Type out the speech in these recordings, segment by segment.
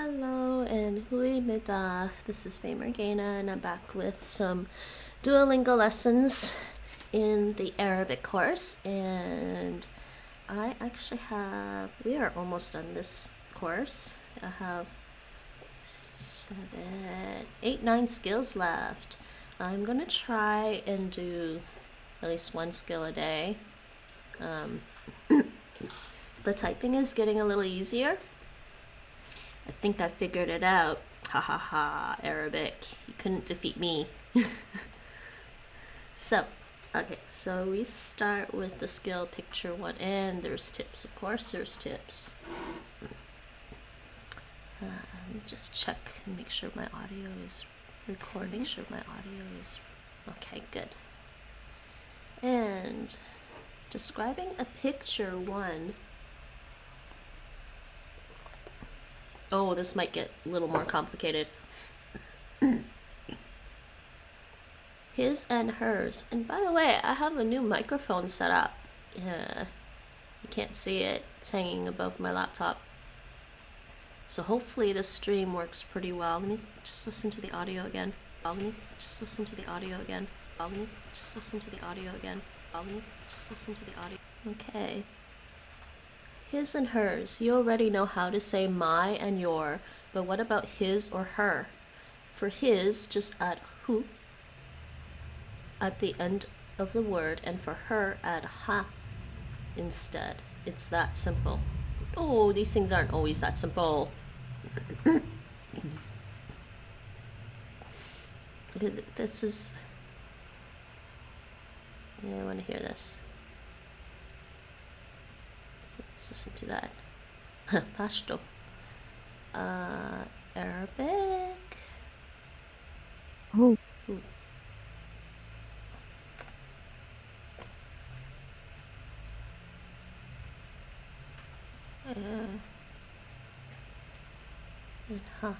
Hello and goedemiddag. This is Faye Morgana and I'm back with some Duolingo lessons in the Arabic course, and I actually we are almost done this course. I have 7, 8, 9 skills left. I'm gonna try and do at least one skill a day. The typing is getting a little easier. I think I figured it out. Ha ha ha, Arabic. You couldn't defeat me. So we start with the skill picture 1, and there's tips. Of course, there's tips. Let me just check and make sure my audio is recording. Okay, good. And describing a picture 1. Oh, this might get a little more complicated. His and hers. And by the way, I have a new microphone set up. You can't see it. It's hanging above my laptop. So hopefully this stream works pretty well. Let me just listen to the audio again. Okay. His and hers. You already know how to say my and your, but what about his or her? For his, just add hu at the end of the word, and for her, add ha instead. It's that simple. Oh, these things aren't always that simple. This is... Yeah, I want to hear this. Let's listen to that. Pashto. Arabic. Who? And ha.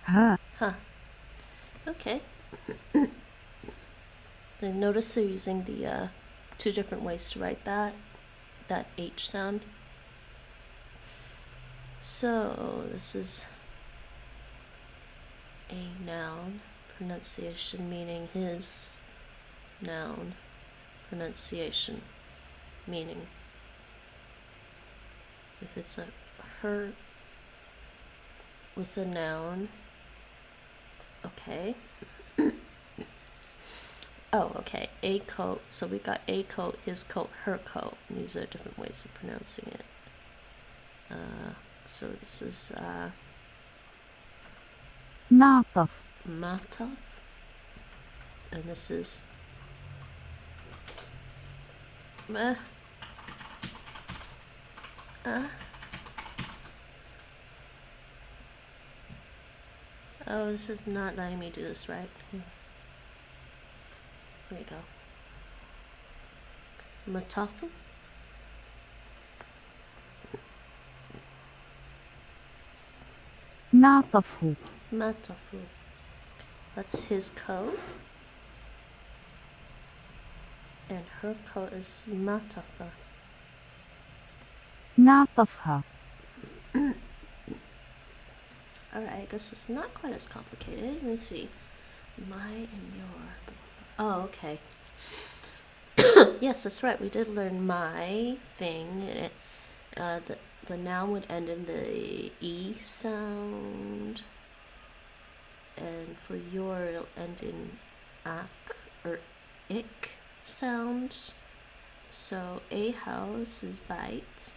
Ha. Huh. Okay. Then notice they're using the 2 different ways to write that H sound. So this is a noun, pronunciation meaning his, noun, pronunciation meaning. If it's a her with a noun, okay. Oh, okay, a coat. So we got a coat, his coat, her coat. And these are different ways of pronouncing it. So this is معطف. Mataf. And this is Oh, this is not letting me do this right. Here we go. Matafu. معطفه. Matafu. That's his coat. And her coat is Matafa. معطفها. Alright, I guess it's not quite as complicated. Let me see. My and your. Oh, okay. Yes, that's right. We did learn my thing. The noun would end in the E sound. And for your, it'll end in ak or ik sounds. So a house is bite.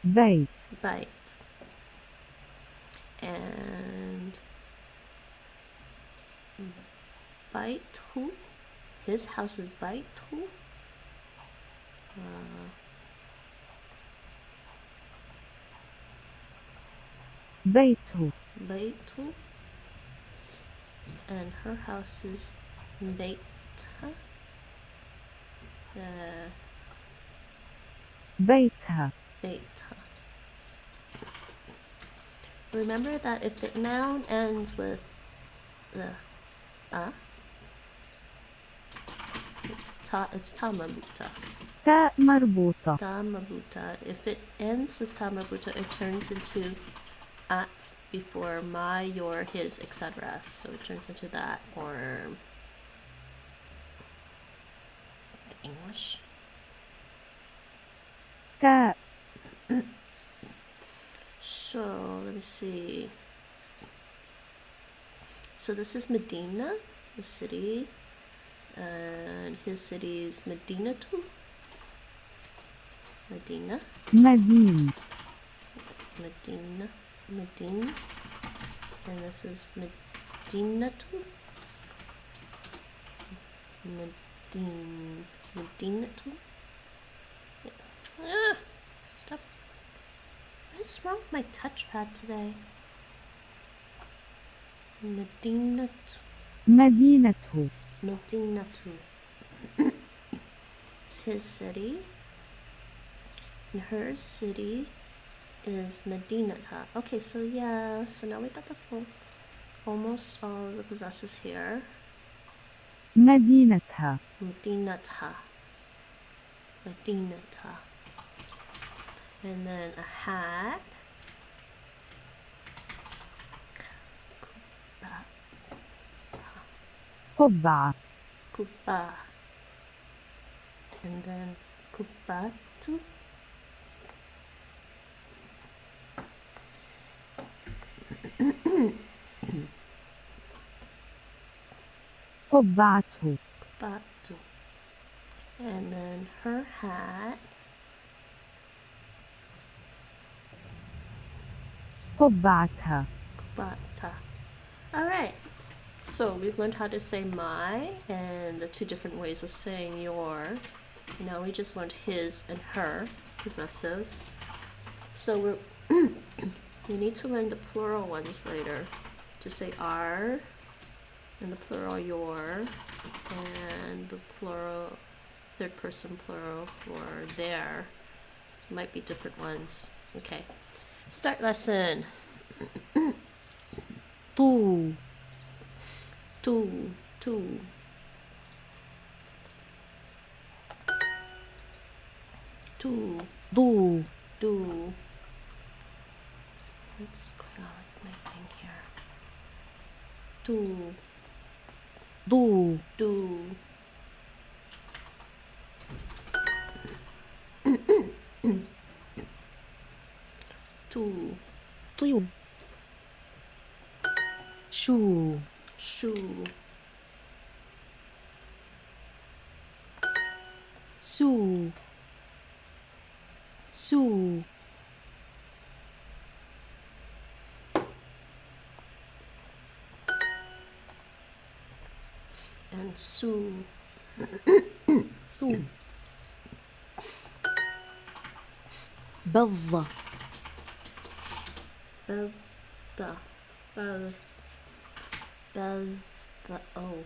بيت. Bite. And bite who? His house is bite who? بيته. Bite who? And her house is beitha. بيتها. Beitha. Remember that if the noun ends with the it's tamabuta. تاء مربوطة. Tamabuta. If it ends with tamabuta, it turns into at before my, your, his, etc. So it turns into that form. English. تاء. So let me see. So this is Medina, the city, and his city is Medinatu. Medina. مدين. Medina. Medine. And this is Medinatu. Medinatu. Ah, stop. What is wrong with my touchpad today? Medinatu. مدينته. Medinatu. It's his city. And her city is Medinata. Okay, so yeah, so now we got the full, almost all of the possessives here. مدينتها. Medinata. Medinata. And then a hat. قبعة. Kupa. And then kupatu. قبعته. Kupatu. And then her hat. قبعتها. Kupata. Alright. So we've learned how to say my and the two different ways of saying your. Now we just learned his and her possessives. So we need to learn the plural ones later. To say our, and the plural your, and the plural third person plural for their. Might be different ones. Okay. Start lesson. طو. Two. Two. Two. ضو. Do. What's going on with my thing here? Do. ضو. Do. Two. طيب. شو. Shoe. سو. سو. And Sue. سو. بضة. Belda. Belda. Oh.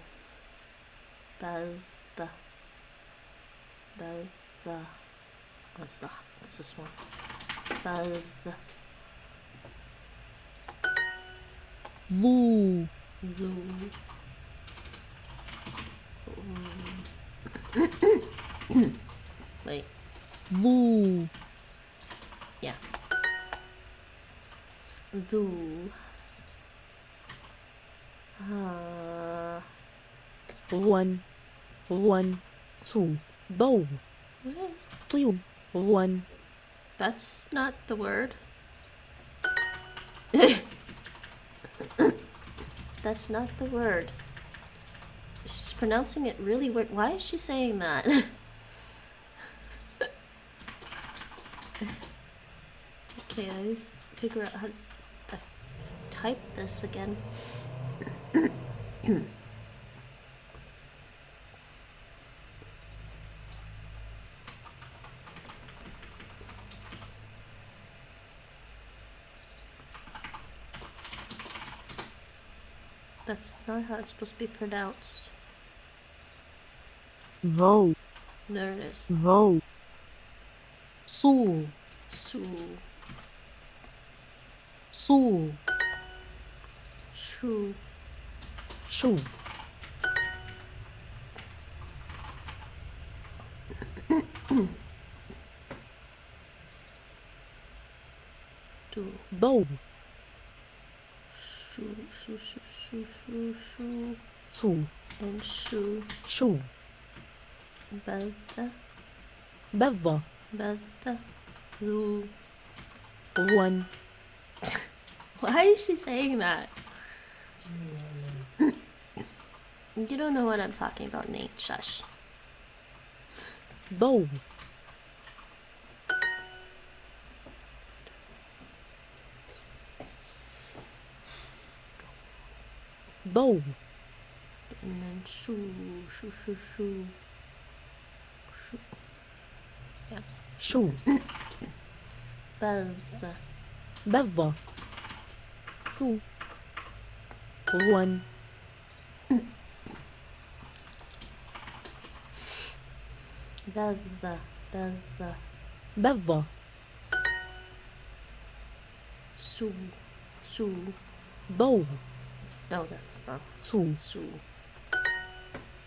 Belda. Belda. What's this one? Belda. ضو. Zoo. Wait. ضو. Yeah. Zoo. ون. ون. سو. ضو. What? طيب. ون. That's not the word. That's not the word. She's pronouncing it really weird. Why is she saying that? Okay, let's figure out how to type this again. That's not how it's supposed to be pronounced. ضو. There it is. ضو. سو. Su. سو. Shu. شو. Do. ضوء Shoo, shoo, shoo, shoo, shoo, shoo. سو And shoo. شو Bada. بضة Bada. Loo. ون Why is she saying that? You don't know what I'm talking about, Nate. Shush. ضوء ضوء And then shoo, shoo, shoo, shoo. Shoo. Yeah. شو Buzz. بضة سو ون Buzz. Buzz. بضة Shoo. Shoo. ضوء No, that's wrong. سو Shoo.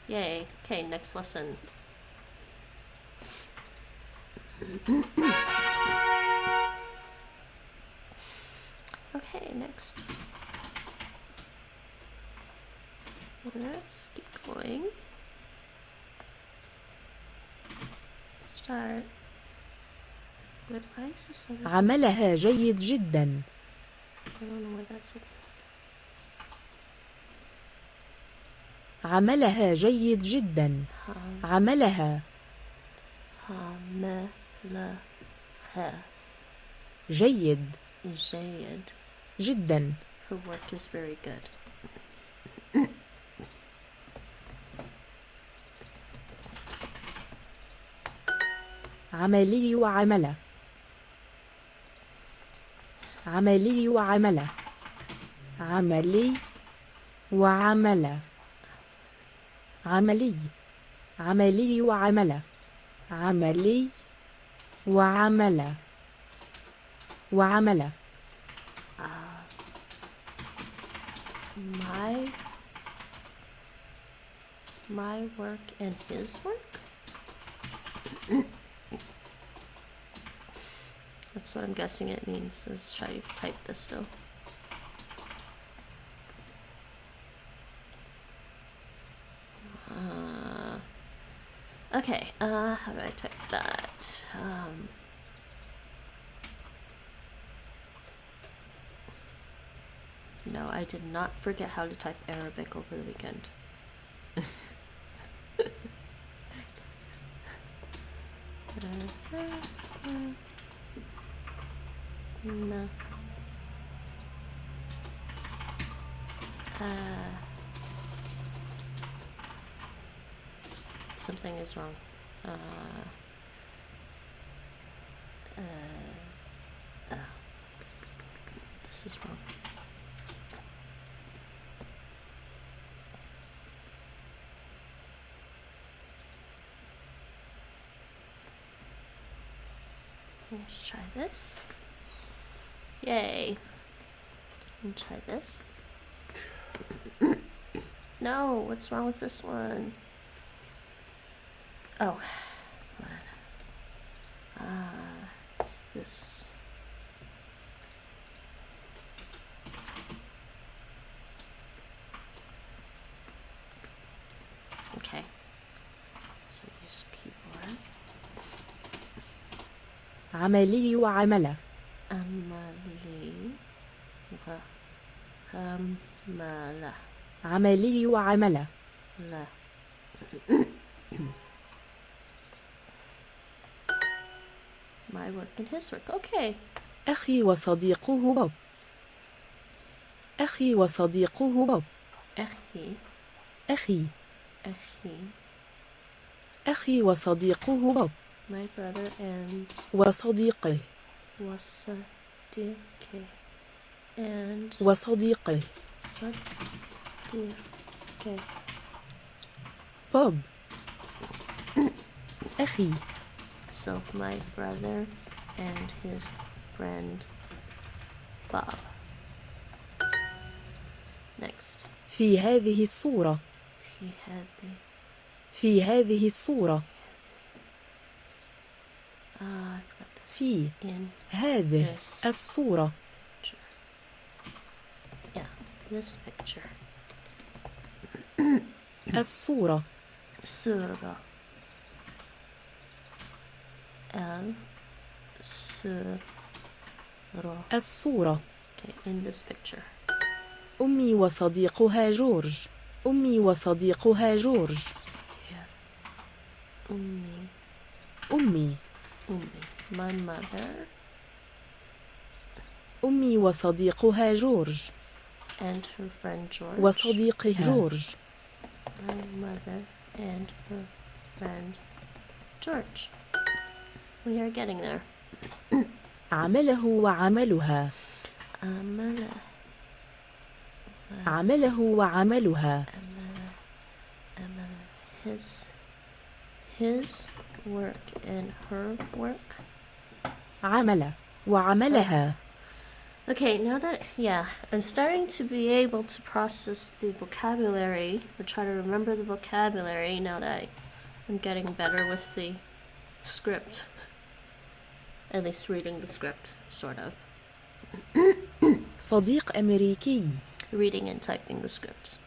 Yay. Okay, next lesson. Okay, next. Let's keep going. Start. Wait, why is this other? عملها جيد جدا I don't know why that's so. عملها جيد جدا عملها عملها جيد جيد. جدا Her work is very good. عملي وعملة عملي وعملة عملي وعملة عملي عملي وعملة عملي وعملة وعملة My work and his work? That's what I'm guessing it means. Let's try to type this though. Okay, how do I type that? No, I did not forget how to type Arabic over the weekend. No. Something is wrong. This is wrong. Let's try this. Yay. Let's try this. No, what's wrong with this one? Oh, hold on. It's this. Okay. So use keyboard. عملي وعملة عملي وعملة. عملي وعملة لا. My work and his work. Okay. أخي وصديقه بوب أخي وصديقه بوب أخي. أخي أخي. أخي وصديقه بوب My brother and وصديقه وصديقه and وصديقه صديقه. بوب أخي So my brother and his friend Bob. Next. في هذه الصورة في هذه في هذه الصورة I forgot this. في In هذه this الصورة. picture. Yeah, this picture. الصورة. Surga. Surro. الصورة. Okay, in this picture. أمي وصديقها جورج. أمي وصديقها جورج. Satir. Ummi. أمي. Ummi. My mother أمي وصديقها جورج. and her friend George. وصديقها جورج. My mother and her friend George. We are getting there. عمله وعملها. Amala. عمله وعملها. His work and her work. عمل وعملها. Okay, now that, yeah, I'm starting to be able to process the vocabulary, or try to remember the vocabulary now that I'm getting better with the script. At least reading the script, sort of. صديق أمريكي. Reading and typing the script.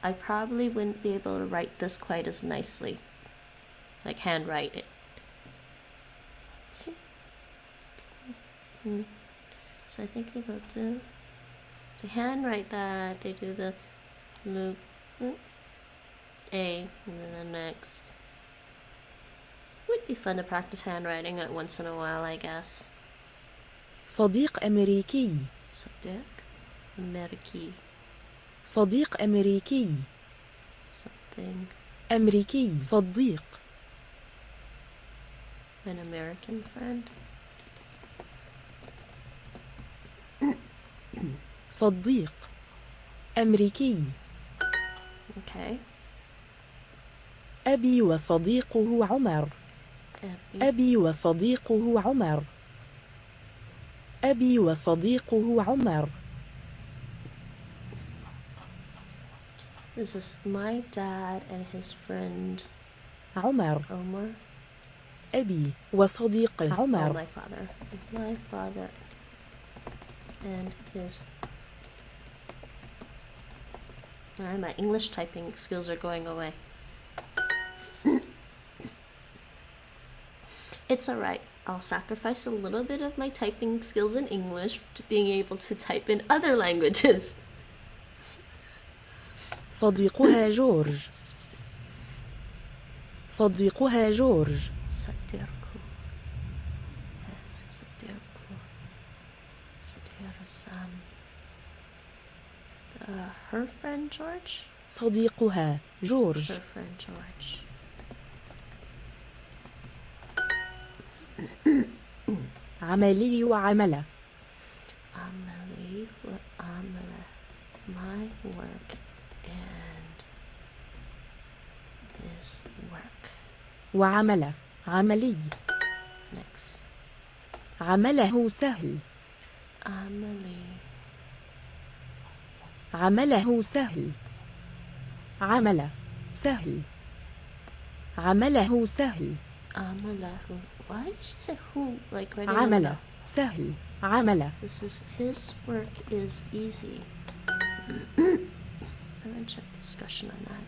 I probably wouldn't be able to write this quite as nicely. Like handwrite it. So I think they go to handwrite that, they do the loop A and then the next. Would be fun to practice handwriting it once in a while, I guess. صديق أمريكي. Sadiq Ameriki. صديق أمريكي. Something. أمريكي. صديق. An American friend. صديق أمريكي. Okay. أبي وصديقه عمر. أبي وصديقه عمر. أبي وصديقه عمر. This is my dad and his friend عمر. Omar. أبي وصديقه Oh, عمر. my father. My father and his. My English typing skills are going away. It's alright. I'll sacrifice a little bit of my typing skills in English to being able to type in other languages. صديقها جورج. صديقها جورج. Satirku. Satirku. Satir-sam. Her friend George? صديقها جورج. Her friend George. عملي وعمله. Amali wa amala. My work and his work. وعمله. عملي. Next. عمله سهل. Amali. عمله سهل. عمل سهل. عمله سهل. Amalahu. Why did she say who? Like right in the عمل middle. سهل. عمل. This is his work is easy. I'm gonna check the discussion on that.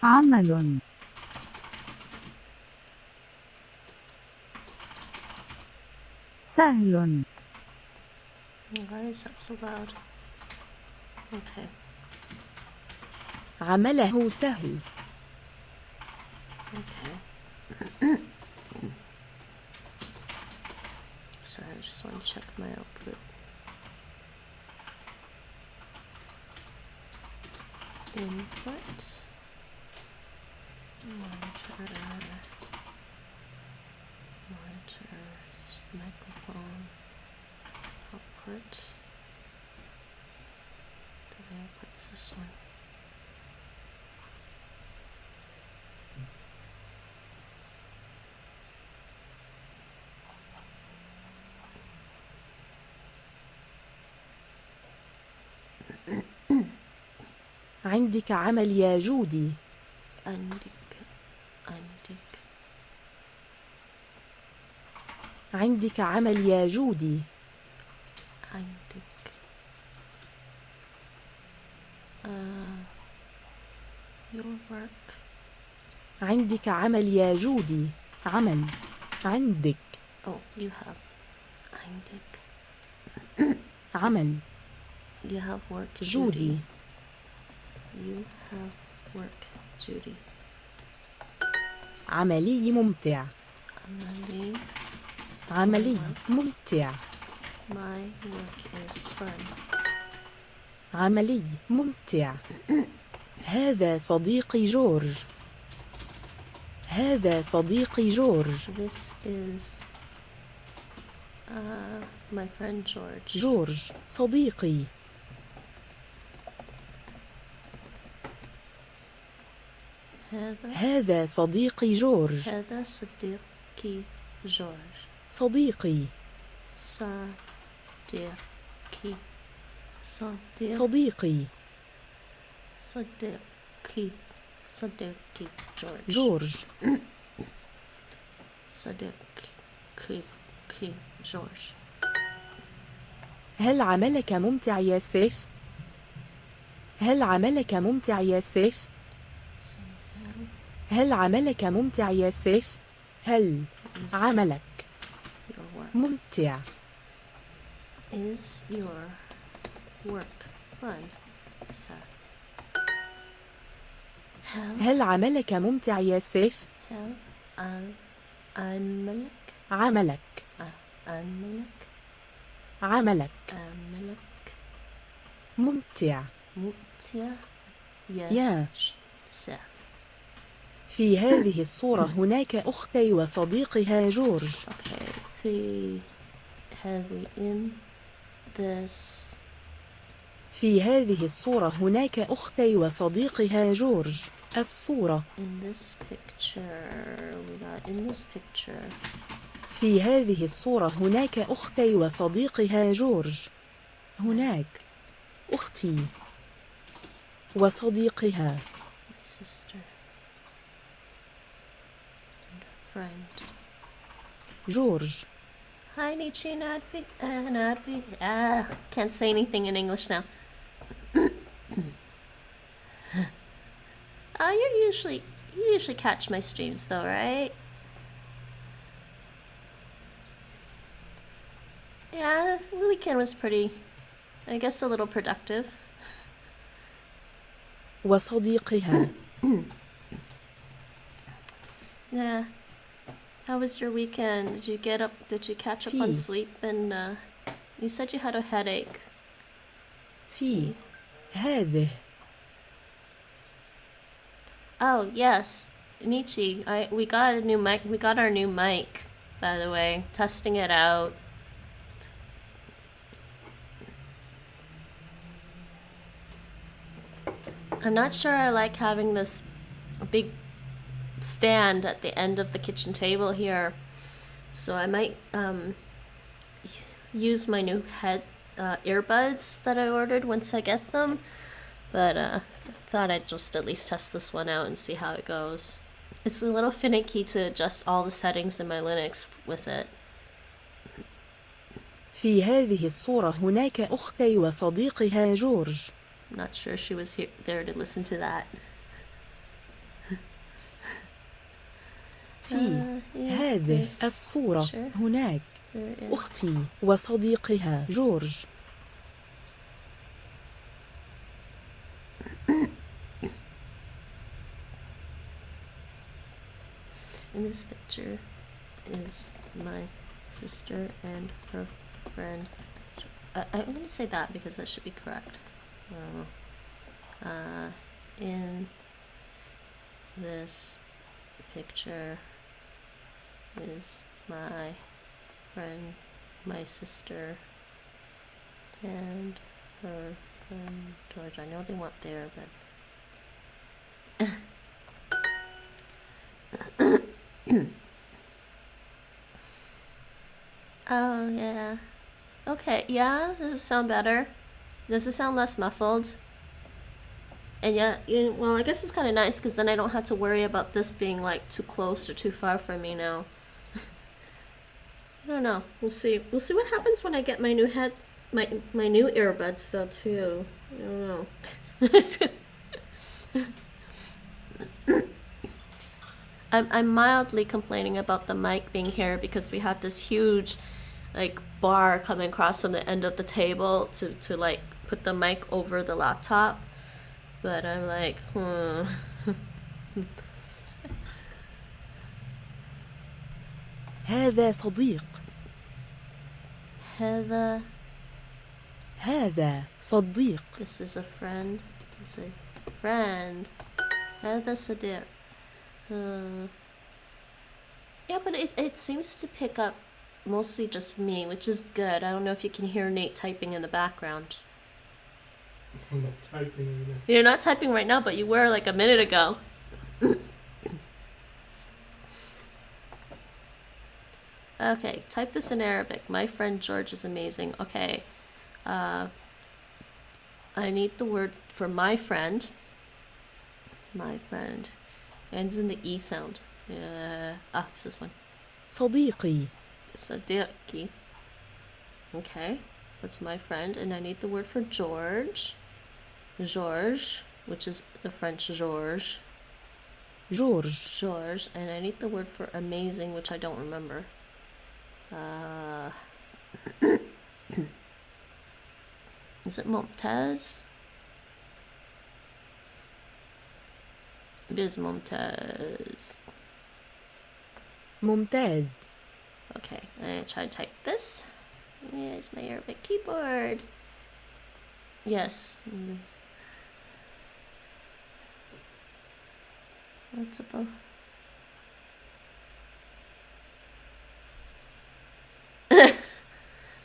عمل سهل Why is that so loud? Okay. عمله سهل. Okay. Sorry, I just want to check my output. Input. Monitor. Microphone. Output. The output's this one. عندك عمل يا جودي. عندك عندك عمل يا جودي. your work. عندك عمل يا جودي. عمل. عندك. Oh, you have. عندك. عمل. You have work, جودي. You have work, Judy. عملي ممتع. عملي ممتع. My work is fun. عملي ممتع. هذا صديقي جورج. هذا صديقي جورج. This is my friend George. جورج صديقي. هذا صديقي جورج. هذا صديقي جورج. صديقي. صديقي. صديقي. صديقي جورج. جورج. صديقي جورج. هل عملك ممتع يا سيف؟ هل عملك ممتع يا سيف؟ هل عملك ممتع يا سيف؟ هل عملك ممتع؟ Is your work fun, Seth? هل عملك ممتع يا سيف؟ عملك عملك ممتع يا سيف. في هذه الصورة هناك أختي وصديقها جورج. Okay. في هذه في هذه الصورة هناك أختي وصديقها جورج. الصورة. In this picture. في هذه الصورة هناك أختي وصديقها جورج. هناك أختي وصديقها. My sister and her friend. جورج. Hi, Nietzsche and Advi. Can't say anything in English now. You usually catch my streams though, right? Yeah, the weekend was pretty, I guess, a little productive. وصديقها. Yeah. How was your weekend? Did you catch up on sleep? And you said you had a headache. في هذه. Oh, yes. Nietzsche, we got a new mic. We got our new mic, by the way. Testing it out. I'm not sure I like having this big stand at the end of the kitchen table here, so I might use my new earbuds that I ordered once I get them, but I thought I'd just at least test this one out and see how it goes. It's a little finicky to adjust all the settings in my Linux with it. في هذه الصورة هناك أختي وصديقها جورج. I'm not sure she was there to listen to that. في in هذه this الصورة picture, هناك there is أختي وصديقها جورج. in this picture is my sister and her friend. I'm going to say that because that should be correct. In this picture is my friend, my sister, and her friend George. I know they want there, but oh yeah. Okay, yeah, does it sound better? Does it sound less muffled? And yeah, well, I guess it's kind of nice because then I don't have to worry about this being like too close or too far from me now. I don't know. We'll see. We'll see what happens when I get my new my new earbuds though too. I don't know. I'm mildly complaining about the mic being here because we have this huge like bar coming across from the end of the table to like put the mic over the laptop. But I'm like, هذا صديق. Heather. هذا صديق. This is a friend. This is a friend. Heather Sadiq. Yeah, but it seems to pick up mostly just me, which is good. I don't know if you can hear Nate typing in the background. I'm not typing right now. You're not typing right now, but you were like a minute ago. Okay, type this in Arabic. My friend George is amazing. Okay. I need the word for my friend. My friend. Ends in the E sound. It's this one. صديقي. Sadiqi. Okay, that's my friend. And I need the word for George. Georges, which is the French Georges. جورج. Georges. And I need the word for amazing, which I don't remember. Is it Mumtaz? It is Mumtaz. ممتاز. Okay, I'm gonna try to type this. Here's my Arabic keyboard. Yes. What's above?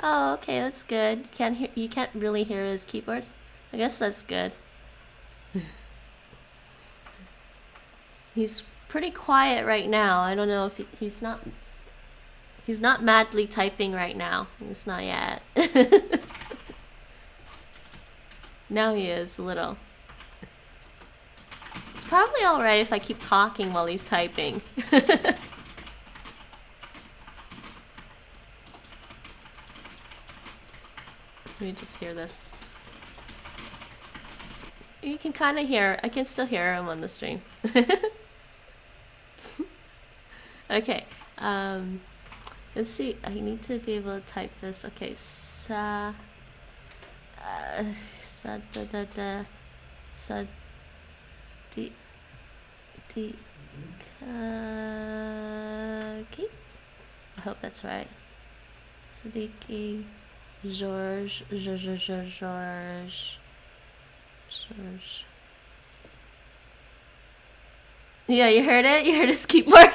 Oh, okay, that's good. You can't really hear his keyboard. I guess that's good. He's pretty quiet right now. I don't know if he's not madly typing right now. It's not yet. Now he is a little. It's probably alright if I keep talking while he's typing. Let me just hear this. You can kind of hear. I can still hear him on the stream. Okay. Let's see. I need to be able to type this. Okay. Sa da da da. Sa di di ki. I hope that's right. Sadiki. George. Yeah, you heard it? You heard his keyboard?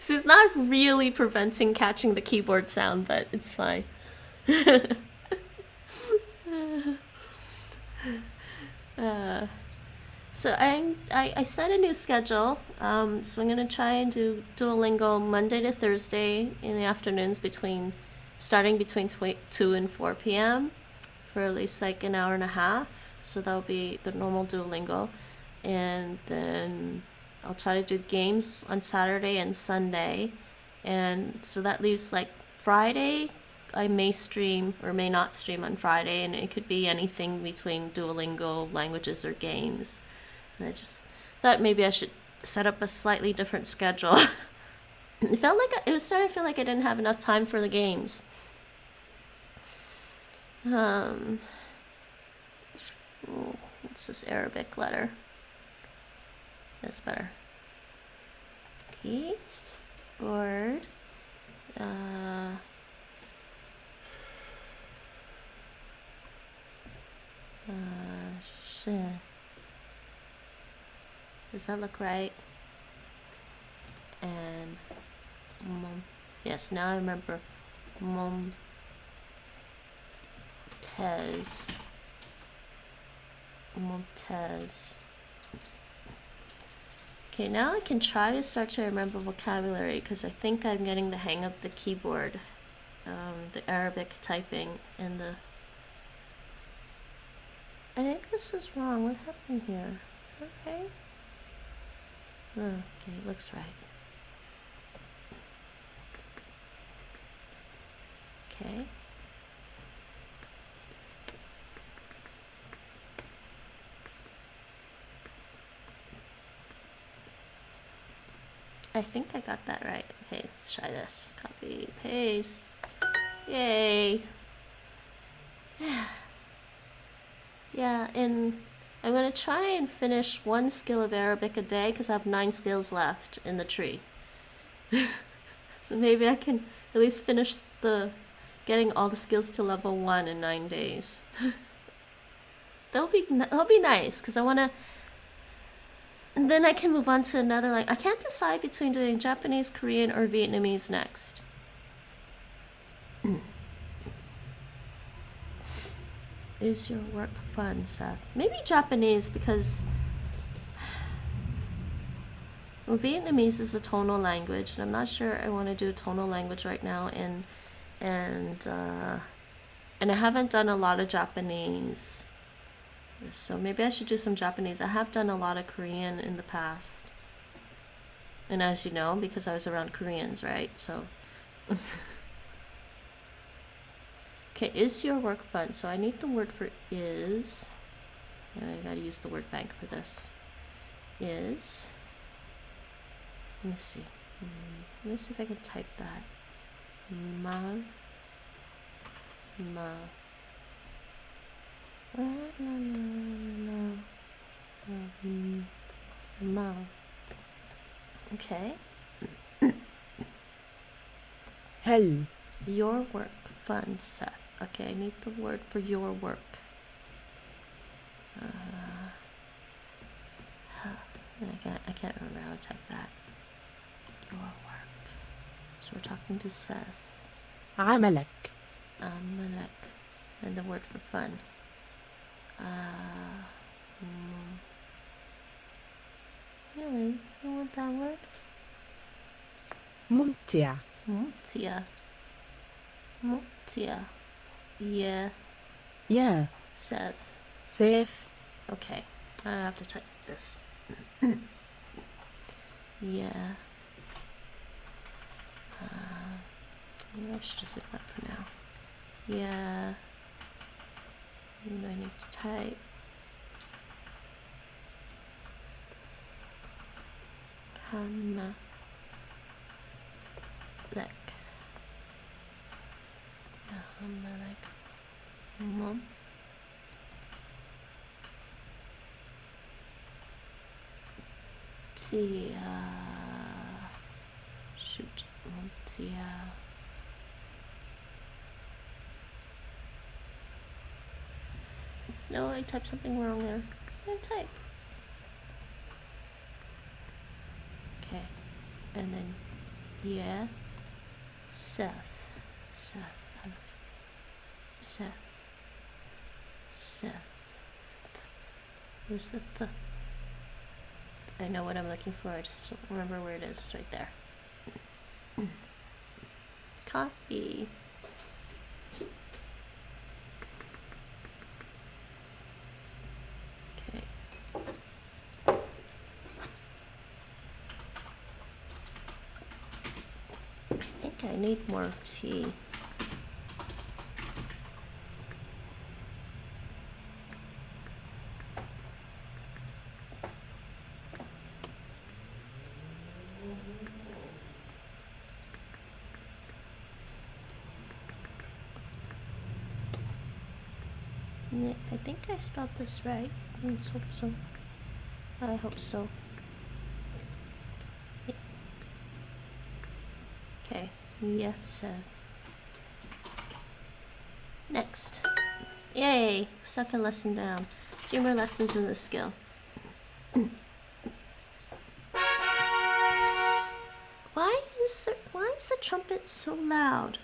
So it's not really preventing catching the keyboard sound, but it's fine. So I set a new schedule. So I'm gonna try and do Duolingo Monday to Thursday in the afternoons starting between 2 and 4 p.m. for at least like an hour and a half. So that'll be the normal Duolingo, and then I'll try to do games on Saturday and Sunday, and so that leaves like Friday. I may stream or may not stream on Friday, and it could be anything between Duolingo languages or games. And I just thought maybe I should set up a slightly different schedule. It felt like it was starting to feel like I didn't have enough time for the games. What's this Arabic letter? That's better. Keyboard. Shit. Does that look right? And yes, now I remember. Montez. Okay, now I can try to start to remember vocabulary because I think I'm getting the hang of the keyboard, the Arabic typing, and the. I think this is wrong. What happened here? Okay. Okay, looks right. Okay. I think I got that right. Okay, let's try this. Copy, paste. Yay. Yeah, and I'm going to try and finish 1 skill of Arabic a day because I have 9 skills left in the tree. So maybe I can at least finish getting all the skills to level 1 in 9 days. That'll be nice because I want to. And then I can move on to another, like, I can't decide between doing Japanese, Korean, or Vietnamese next. Is your work fun, Seth? Maybe Japanese because well, Vietnamese is a tonal language, and I'm not sure I want to do a tonal language right now. And I haven't done a lot of Japanese, so maybe I should do some Japanese. I have done a lot of Korean in the past, and as you know, because I was around Koreans, right? So. Okay, is your work fun? So I need the word for is. And I gotta use the word bank for this. Is. Let me see. Let me see if I can type that. Ma. Okay. هل Your work fun, Seth. Okay, I need the word for your work. I can't remember how to type that. Your work. So we're talking to Seth. عملك Malek. And the word for fun. Really? You want that word? ممتع Mumtia. Yeah. يا Seth. سيف Okay. I have to type this. Yeah. I should just leave that for now. Yeah. What do I need to type? Hamalek. Hamalek. Mom. Shoot. Tia. No, I typed something wrong there. What did I type? Okay. And then, yeah. Seth. Where's the th? I know what I'm looking for. I just don't remember where it is. It's right there. Copy. Okay. I think I need more tea. I think I spelled this right. Let's hope so. I hope so. Yeah. Okay. Yes. Next. Yay! Second lesson down. 3 more lessons in the skill. Why is the trumpet so loud?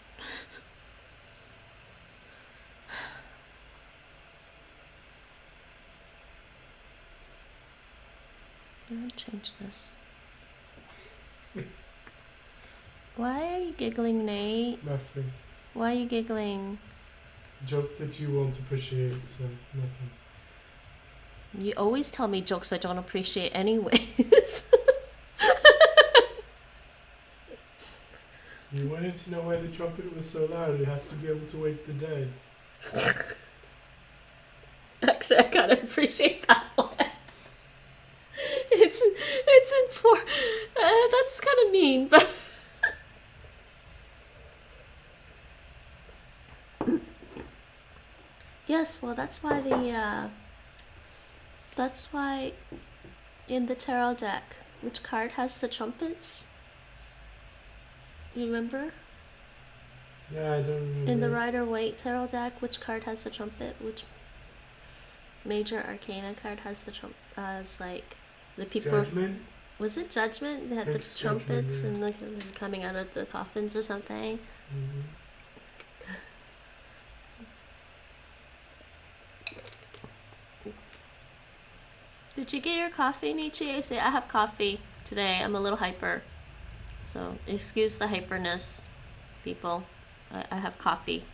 I'm gonna change this. Why are you giggling, Nate? Nothing. Why are you giggling? Joke that you won't appreciate, so nothing. You always tell me jokes I don't appreciate anyways. You wanted to know why the trumpet was so loud. It has to be able to wake the dead. Actually, I kind of appreciate that one. It's in for that's kind of mean, but yes. Well, that's why in the tarot deck, which card has the trumpets? Remember? Yeah, I don't remember. In the Rider-Waite tarot deck, which card has the trumpet? Which major arcana card has the as like the people? Judgment? Was it Judgment? They had the It's trumpets Judgment, and like they're coming out of the coffins or something. Mm-hmm. Did you get your coffee, Nietzsche? I say I have coffee today. I'm a little hyper, so excuse the hyperness, people. I have coffee.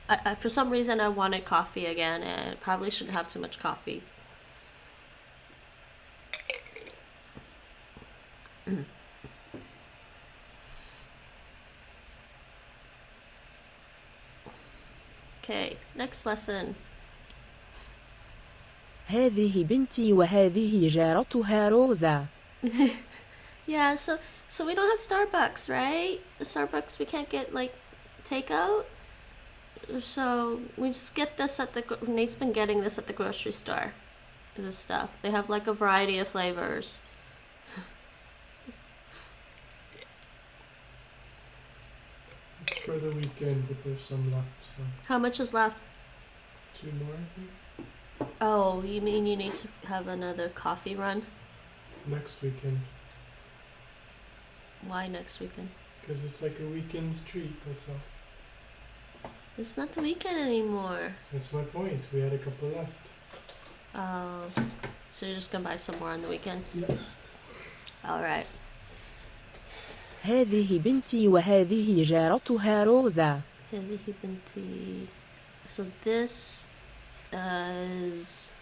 I for some reason I wanted coffee again, and I probably shouldn't have too much coffee. Okay, next lesson. هذه بنتي وهذه جارتها روزا. Yeah, so we don't have Starbucks, right? Starbucks, we can't get like takeout. So we just get this at Nate's been getting this at the grocery store. This stuff. They have like a variety of flavors. It's for the weekend, but there's some left, so How much is left? 2 more, I think. Oh, you mean you need to have another coffee run? Next weekend. Why next weekend? Because it's like a weekend's treat, that's all. It's not the weekend anymore. That's my point. We had a couple left. Oh, so you're just gonna buy some more on the weekend? Yeah. Alright. هذه بنتي وهذه جارتها روزا. هذه بنتي. So this is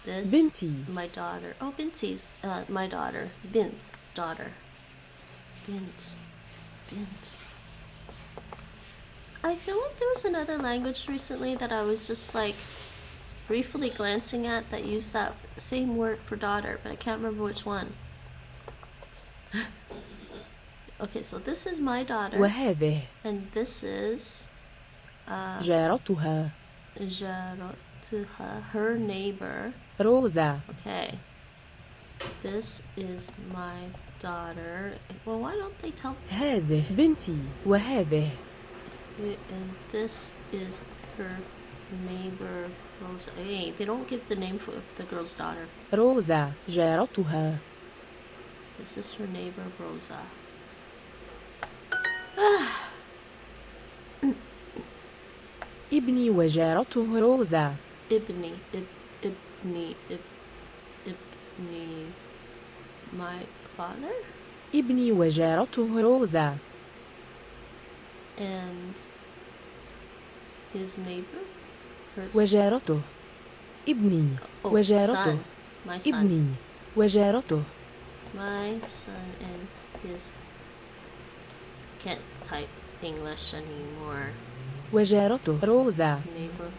this بنتي. my daughter. Oh, Binti's my daughter. Bint's daughter. Bint. I feel like there was another language recently that I was just like briefly glancing at that used that same word for daughter, but I can't remember which one. Okay, so this is my daughter. وهذه And this is جارتها جارتها, her neighbor. روزا. Okay. This is my daughter. Well, why don't they tell? هذه بنتي وهذه. And this is her neighbor, Rosa. Hey, they don't give the name of the girl's daughter. روزا جارتها. This is her neighbor, Rosa. ابني وجارته روزا. Ibni. My father? ابني وجارته روزا. And his neighbor? وجارته. ابني Oh, وجارته. son. My son. ابني وجارته. My son and his... Can't type English anymore. وجارته روزا. Neighbor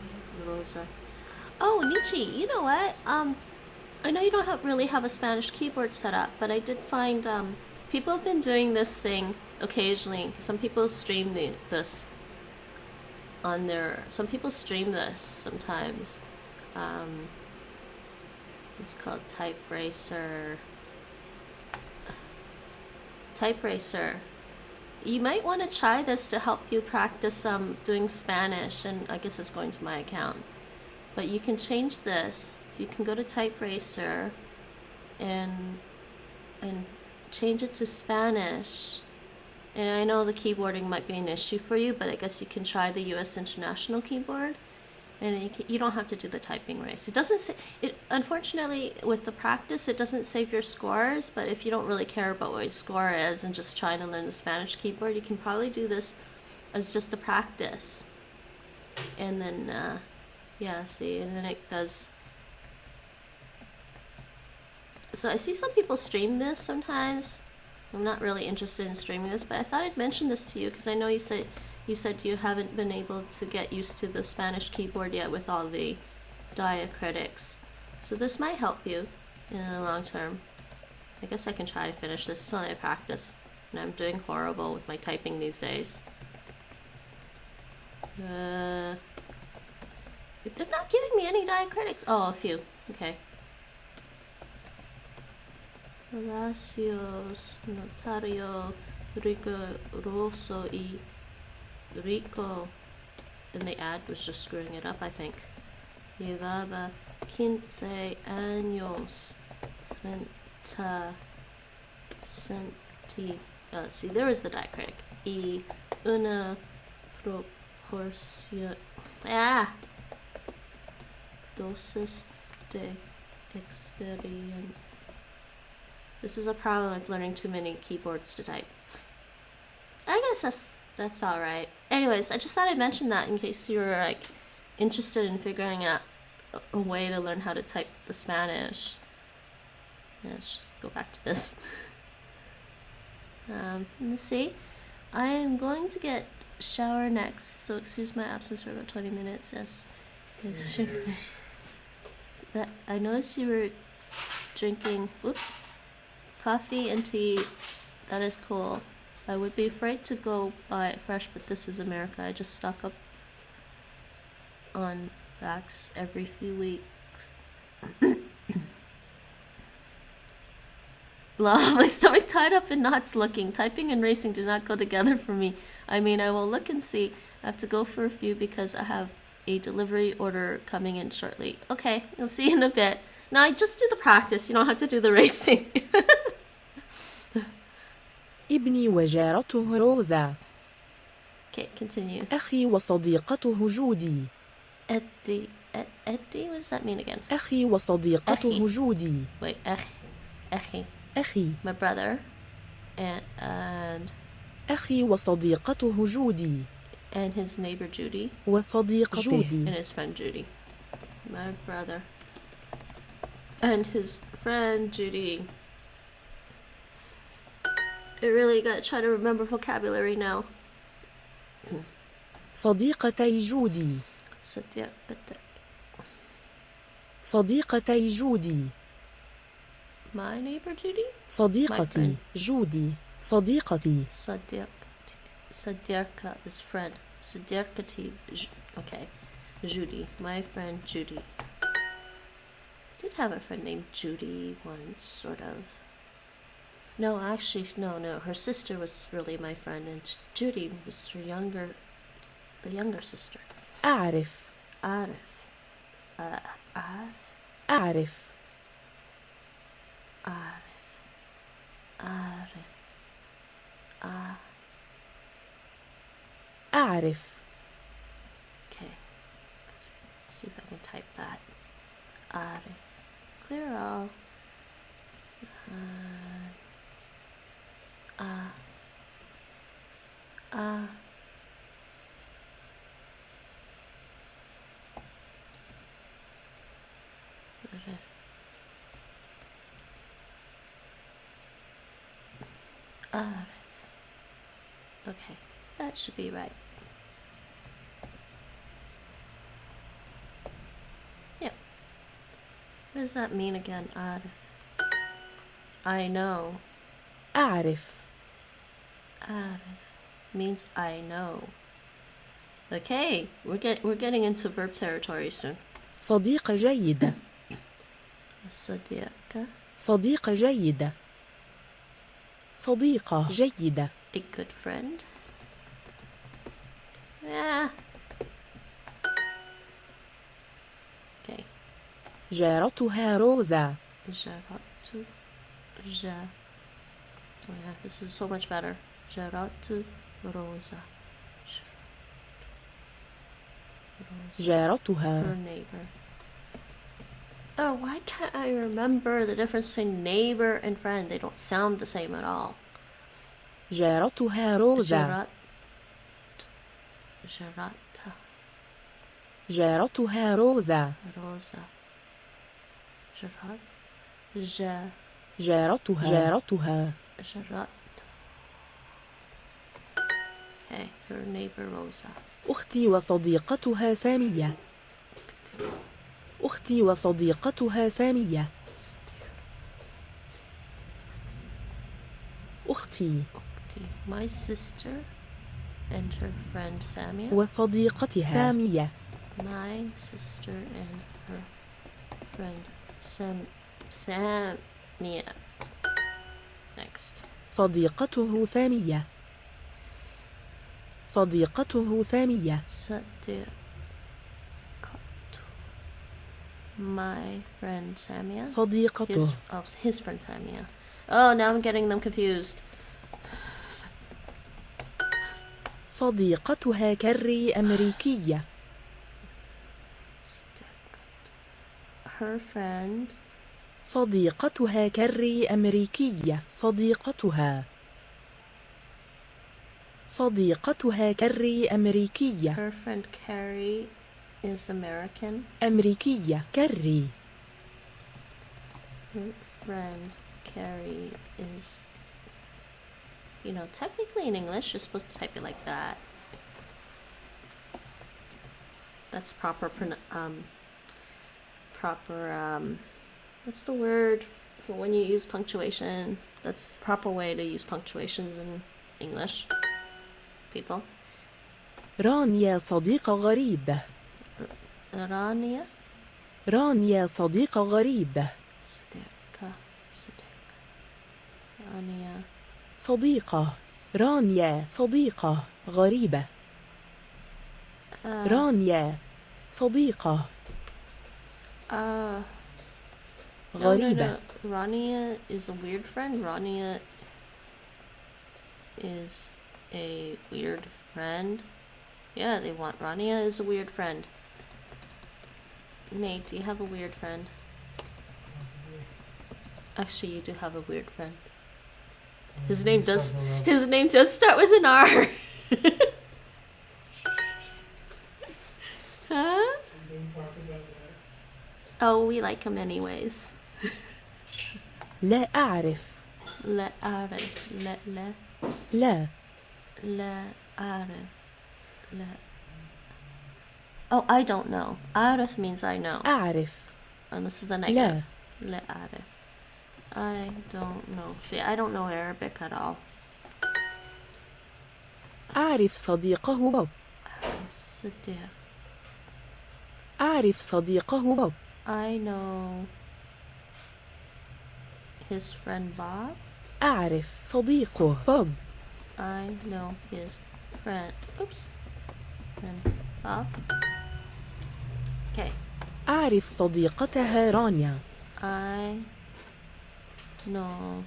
Rosa. Oh, Nietzsche, you know what? I know you don't really have a Spanish keyboard set up, but I did find people have been doing this thing occasionally. Some people stream this. on their. Some people stream this sometimes. It's called Type Racer. Type Racer. You might want to try this to help you practice doing Spanish, and I guess it's going to my account. But you can change this. You can go to Type Racer and change it to Spanish. And I know the keyboarding might be an issue for you, but I guess you can try the US International Keyboard. And then you don't have to do the typing race. It doesn't say it. Unfortunately, with the practice, it doesn't save your scores. But if you don't really care about what your score is and just trying to learn the Spanish keyboard, you can probably do this as just a practice. And then, yeah, see, and then it does. So I see some people stream this sometimes. I'm not really interested in streaming this, but I thought I'd mention this to you because I know you said you haven't been able to get used to the Spanish keyboard yet with all the diacritics. So this might help you in the long term. I guess I can try to finish this. It's only a practice. And I'm doing horrible with my typing these days. They're not giving me any diacritics. Oh, a few. Okay. Palacios, Notario, Rigoroso y Rico. And the ad was just screwing it up, I think. Llevaba 15 años, 30 centi. See, there was the diacritic. Y una proporción. Dosis de experiencia. This is a problem with learning too many keyboards to type. I guess that's all right. Anyways, I just thought I'd mention that in case you were like interested in figuring out a way to learn how to type the Spanish. Yeah, let's just go back to this. Let's see. I am going to get shower next, so excuse my absence for about 20 minutes. Yes. That I noticed you were drinking. Oops. Coffee and tea, that is cool. I would be afraid to go buy it fresh, but this is America. I just stock up on backs every few weeks. My stomach tied up in knots looking. Typing and racing do not go together for me. I mean, I will look and see. I have to go for a few because I have a delivery order coming in shortly. Okay, you'll see in a bit. No, I just do the practice. You don't have to do the racing. ابني وجارته روزا. Okay, continue. أخي وصديقته جودي. Eddie, what does that mean again? أخي وصديقته جودي. Wait, أخي. أخي. My brother, and أخي وصديقته جودي. And his neighbor Judy. وصديقته. جودي. And his friend Judy. My brother. And his friend Judy. I really gotta try to remember vocabulary now. صديقتي جودي. صديقتي جودي. My neighbor Judy? صديقتي جودي. صديقتي. Sadirka is friend. Sadirkati. Okay. Judy. My friend Judy. I did have a friend named Judy once, sort of. No, actually, no. Her sister was really my friend, and Judy was the younger sister. أعرف. أعرف. أعرف. Okay. Let's see if I can type that. أعرف. Clear all. Okay, that should be right. Yeah. What does that mean again? I know. أعرف. Means I know. Okay, we're getting into verb territory soon. صديق جيد. صديقة. صديق جيد. صديقة جيدة. A good friend. Yeah. Okay. جارتها روزا. جارت. Oh yeah, this is so much better. جارت روزا. جارتها. Her neighbor. Oh, why can't I remember the difference between neighbor and friend? They don't sound the same at all. جارتها روزا. جارتها روزا. روزا. جارتها. Okay, her neighbor Rosa. أختي وصديقتها سامية. أختي وصديقتها سامية. أختي. My sister and her friend Samia. وصديقتها سامية. My sister and her friend Samia. Next. صديقته سامية. صديقته سامية. صديقته. My friend Samia. صديقته. His friend Samia. Oh, now I'm getting them confused. صديقتها كاري أمريكية. Her friend. صديقتها كاري أمريكية. صديقتها. صديقتها كاري أمريكية. Her friend Carrie is American. أمريكية. كاري. Her friend Carrie is, you know, technically in English you're supposed to type it like that. That's proper what's the word for when you use punctuation? That's the proper way to use punctuations in English. People. رانيا صديق غريب. رانيا. رانيا صديق غريب. صديقة. رانيا. صديقة. رانيا صديقة غريبة. رانيا صديقة غريبة. No. Rania is a weird friend. Rania is a weird friend. Yeah, they want Rania is a weird friend. Nate, do you have a weird friend? Actually, you do have a weird friend. His name does start with an R. Huh? Oh, we like him anyways. لا أعرف. لا أعرف. لا. لا أعرف. لا. Oh, I don't know. أعرف means I know. أعرف. And this is the negative. لا أعرف. I don't know. See, I don't know Arabic at all. أعرف صديقه بوب. صديق. أعرف صديقه بوب. I know his friend Bob. أعرف صديقه بوب. I know his friend. Oops. Friend Bob. Okay. أعرف صديقتها رانيا. I know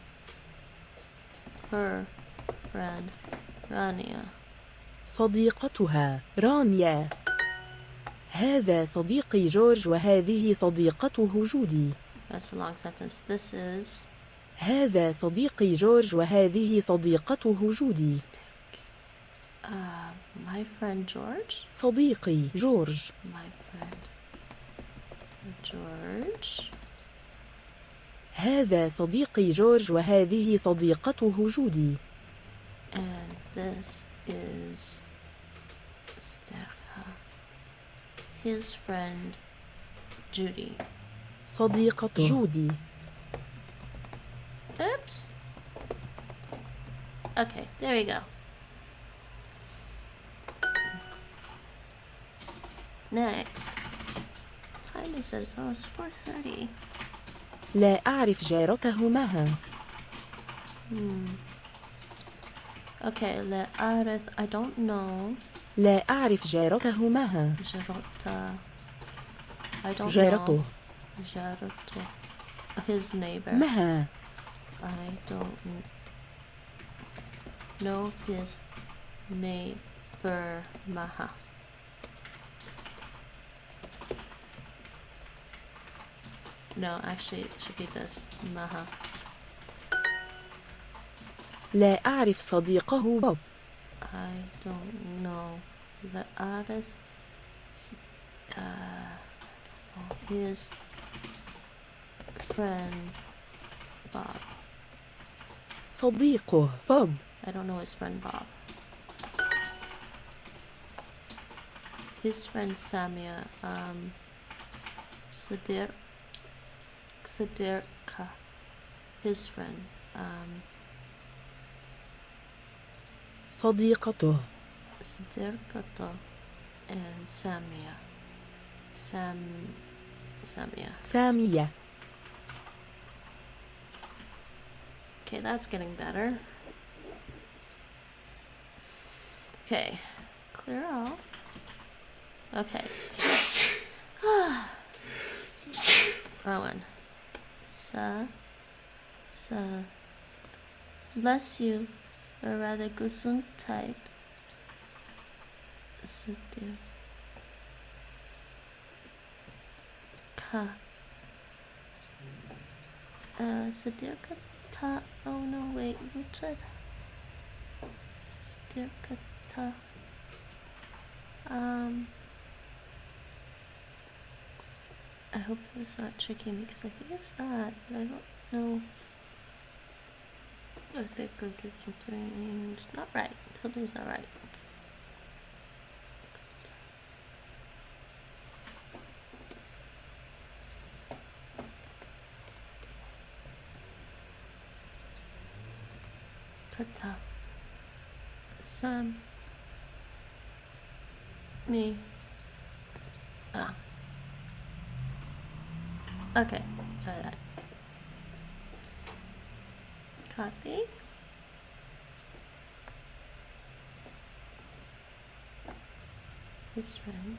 her friend Rania. صديقتها رانيا. هذا صديقي جورج وهذه صديقته جودي. That's a long sentence. This is هذا صديقي جورج وهذه صديقته جودي. my friend George. صديقي جورج. My friend George. هذا صديقي جورج وهذه صديقته جودي. And this is his friend Judy. صديقة جودي. Oops. Okay, there we go. Next. What time is it? Oh, it's 4:30. لا أعرف جارته مها. Okay, لا أعرف. I don't know. لا أعرف جارته مها. جارته. I don't جارته. know. جارته. His neighbor. مها. I don't know his neighbor. Maha. No, actually, it should be this. Maha. لا أعرف صديقه بوب. I don't know the artist. His friend Bob. صديقه بوب. I don't know his friend Bob. His friend Samia. Sadirka. His friend. صديقته. Sadirkato and Samia. Samia. سامية. Okay, that's getting better. Okay, clear all. Okay. Wrong one. Bless you, or rather Gesundheit. Sadir. Ka. Sadirka ta. Oh no, wait, what's that? Sadirka ta. I hope it's not tricking me because I think it's that, but I don't know. I think I did something not right. Something's not right. Kata. Me. Ah. Okay, try that. Copy. His friend.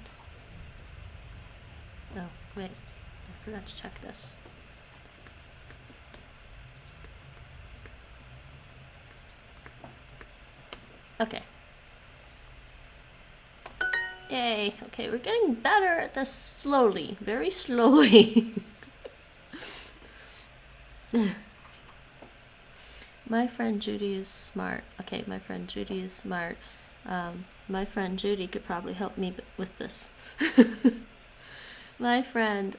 Oh, wait. I forgot to check this. Okay. Yay. Okay, we're getting better at this slowly. Very slowly. My friend Judy is smart. Okay, my friend Judy is smart. My friend Judy could probably help me with this. My friend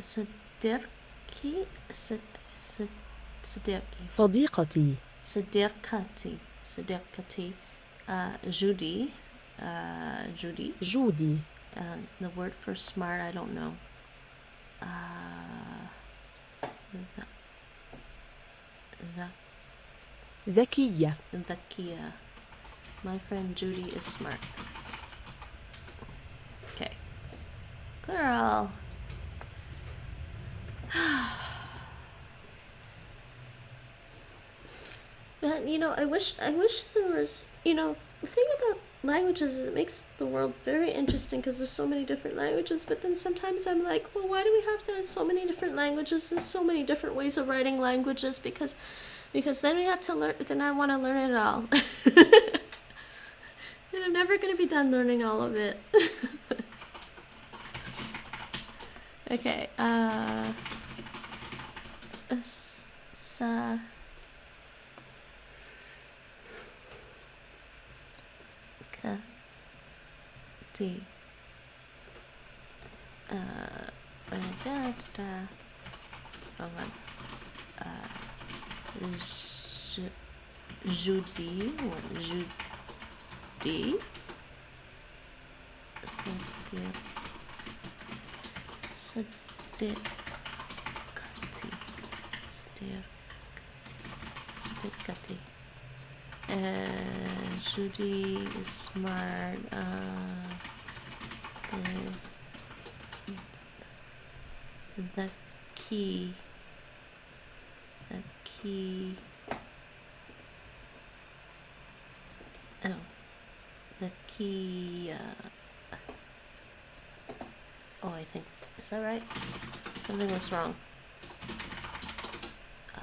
Sadirki Sadirki صديقتي. Sadirkati Judy Judy. جودي. The word for smart I don't know. ذكية. Dhakia. My friend Judy is smart. Okay. Clear all. But you know, I wish there was, you know, the thing about languages is it makes the world very interesting because there's so many different languages, but then sometimes I'm like, well, why do we have to have so many different languages and so many different ways of writing languages? Because then we have to learn, then I want to learn it all. And I'm never going to be done learning all of it. Okay, D. Wrong one. Judy. Judy. Sadirkati. And Judy is smart. The key. The key. Oh. The key. Oh, I think. Is that right? Something was wrong. No.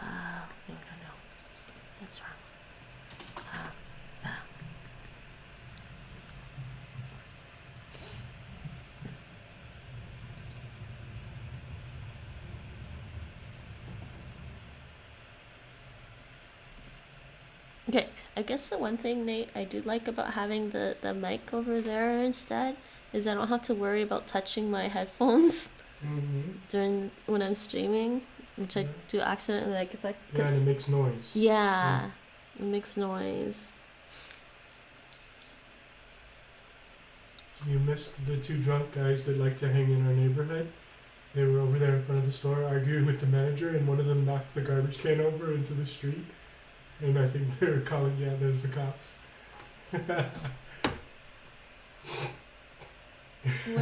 That's wrong. Okay, I guess the one thing, Nate, I do like about having the mic over there instead is I don't have to worry about touching my headphones during when I'm streaming, which I do accidentally. Like if I and it makes noise. yeah, it makes noise. You missed the two drunk guys that like to hang in our neighborhood. They were over there in front of the store arguing with the manager, and one of them knocked the garbage can over into the street. And I think they were calling, yeah, there's the cops. Where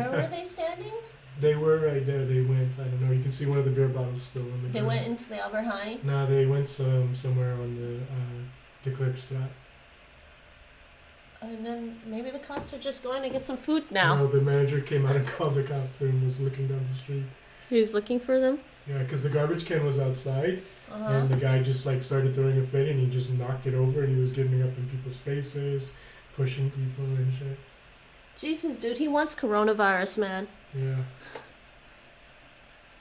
were they standing? They were right there. They went, I don't know, you can see one of the beer bottles still on the They ground. went into the Albert Heijn? No, they went somewhere on the Klipstraat. And then maybe the cops are just going to get some food now. No, the manager came out and called the cops and was looking down the street. He's looking for them? Yeah, because the garbage can was outside, and the guy just like started throwing a fit, and he just knocked it over, and he was getting up in people's faces, pushing people and shit. Jesus, dude, he wants coronavirus, man. Yeah.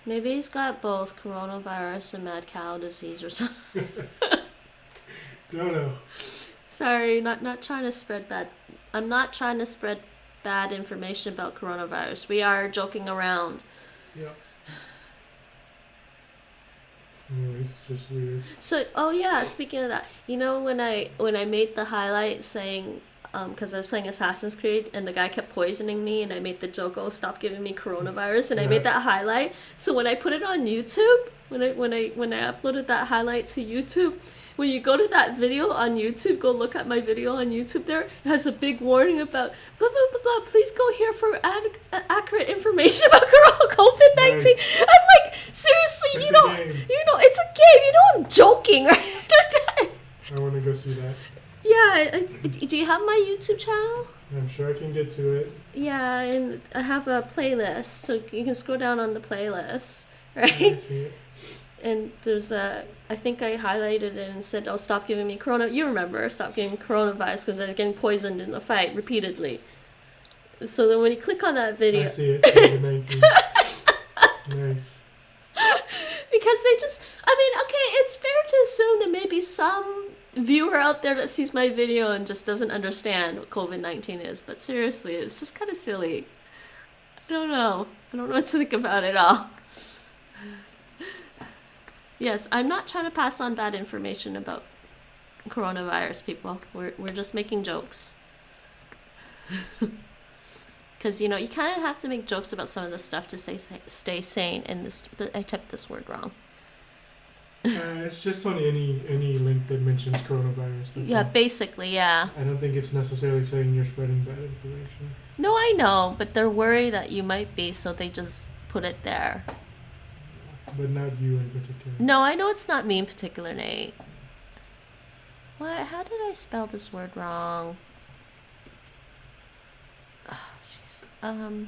Maybe he's got both coronavirus and mad cow disease or something. Don't know. Sorry, not trying to spread bad. I'm not trying to spread bad information about coronavirus. We are joking around. Yeah. Anyways, it's just weird. So, oh yeah, speaking of that, you know when I made the highlight saying, because I was playing Assassin's Creed and the guy kept poisoning me, and I made the joke, "Oh, stop giving me coronavirus," and I made that highlight. So when I put it on YouTube, when I uploaded that highlight to YouTube, when you go to that video on YouTube, go look at my video on YouTube there, it has a big warning about blah, blah, blah, blah. Please go here for accurate information about COVID-19. Nice. I'm like, seriously, It's you know, it's a game. You know, I'm joking, right? I want to go see that. Yeah, do you have my YouTube channel? I'm sure I can get to it. Yeah, and I have a playlist, so you can scroll down on the playlist, I right? see it. And there's I think I highlighted it and said, "Oh, stop giving me corona." You remember, stop giving me coronavirus because I was getting poisoned in the fight repeatedly. So then when you click on that video, I see it. COVID-19. Nice. because they just, I mean, okay, it's fair to assume there may be some viewer out there that sees my video and just doesn't understand what COVID-19 is, but seriously, it's just kind of silly. I don't know what to think about it all. Yes, I'm not trying to pass on bad information about coronavirus, people. We're just making jokes. Because, you know, you kind of have to make jokes about some of this stuff to stay sane. And I typed this word wrong. It's just on any link that mentions coronavirus. That's Yeah, all. basically, yeah. I don't think it's necessarily saying you're spreading bad information. No, I know, but they're worried that you might be, so they just put it there. But not you in particular. No, I know it's not me in particular, Nate. What? How did I spell this word wrong? Oh, jeez.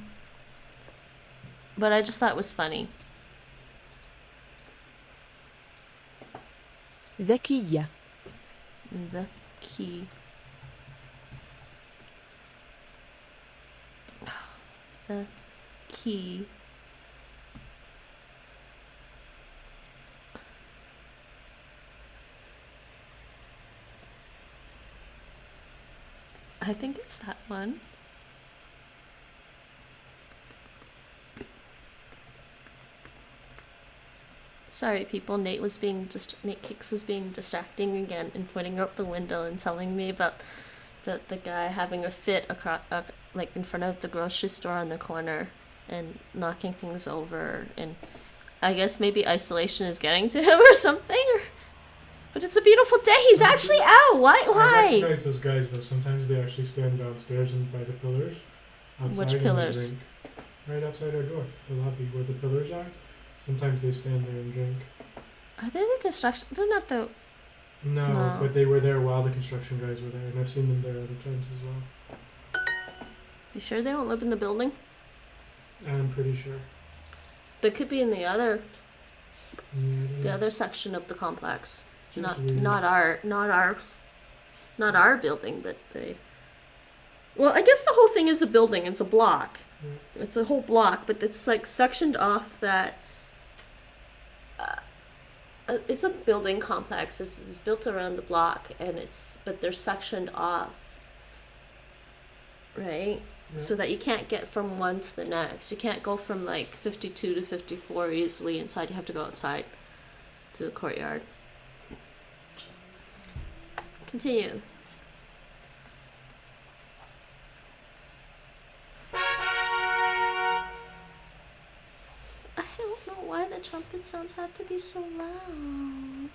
But I just thought it was funny. ذكية. The key. The key. I think it's that one. Sorry, people. Nate Kicks was being distracting again and pointing out the window and telling me about the guy having a fit across, like in front of the grocery store on the corner and knocking things over. And I guess maybe isolation is getting to him or something. But it's a beautiful day. He's actually out. Why? I Why? recognize those guys though. Sometimes they actually stand downstairs and by the pillars. Outside Which and they pillars? drink. Right outside our door, the lobby where the pillars are. Sometimes they stand there and drink. Are they the construction? They're not the. No, No. but they were there while the construction guys were there, and I've seen them there other times as well. You sure they don't live in the building? I'm pretty sure. They could be in the other Yeah, the other section of the complex. Just Not weird. our building, but they. Well, I guess the whole thing is a building. It's a block. Yeah. It's a whole block, but it's like sectioned off that. It's a building complex. It's built around the block, but they're sectioned off. Right? Yeah. So that you can't get from one to the next. You can't go from like 52 to 54 easily inside. You have to go outside to the courtyard. Continue. I don't know why the trumpet sounds have to be so loud.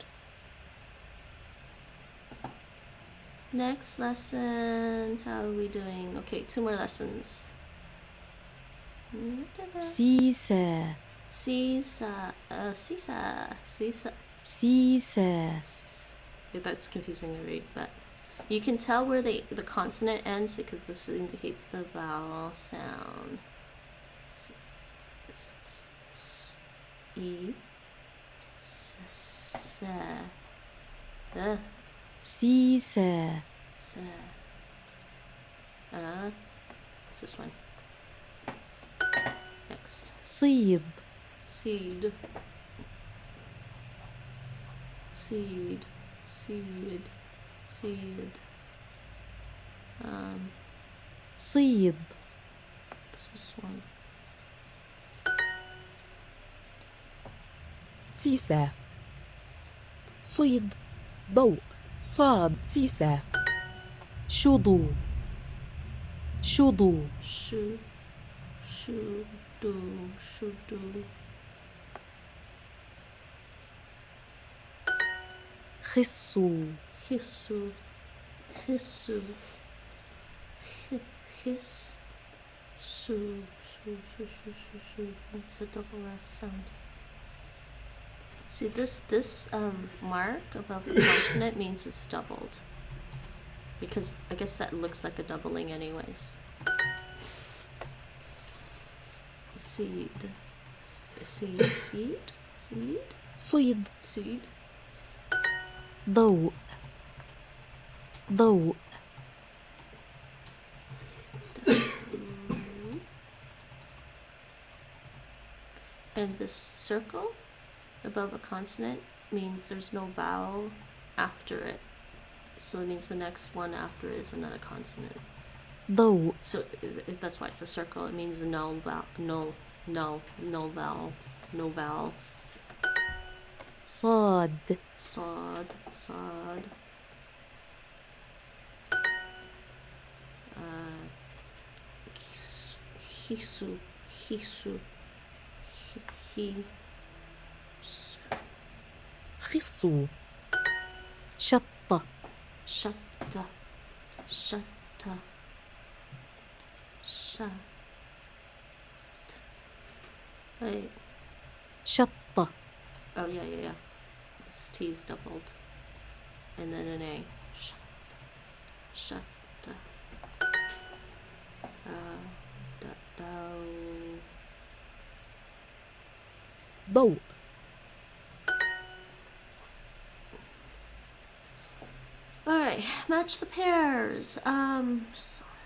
Next lesson. How are we doing? Okay, 2 more lessons. seesaw, Seesaw. Seesaw. Seesaw. seesaw, That's confusing to read, but you can tell where the consonant ends because this indicates the vowel sound. E. Se. The. seesaw, Se. It's this one. Next. صيد, Seed. Seed. Seed. Seed. صيد, This one. seesaw, صيد, ضوء, صاد, seesaw, شضو, شضو, Shu. Shu. Do. Shu. Do. خصو, Hisu. Hisu. His. Su. Su. Su. Su. Su. Su. It's a double S sound. See this mark above the consonant means it's doubled. Because I guess that looks like a doubling anyways. Seed. Seed. Seed. Seed. صيد, Seed. ضوء, ضوء, And this circle above a consonant means there's no vowel after it. So it means the next one after it is another consonant. ضوء, So that's why it's a circle. It means no vowel, no vowel, no vowel. صاد, Sod, sod. Hisu, hisu, he. خصو, شطة, Shatta, shatta, shat. Wait. شطة, Oh yeah. This T is doubled, and then an A. Shatta. ضوء, All right, match the pairs.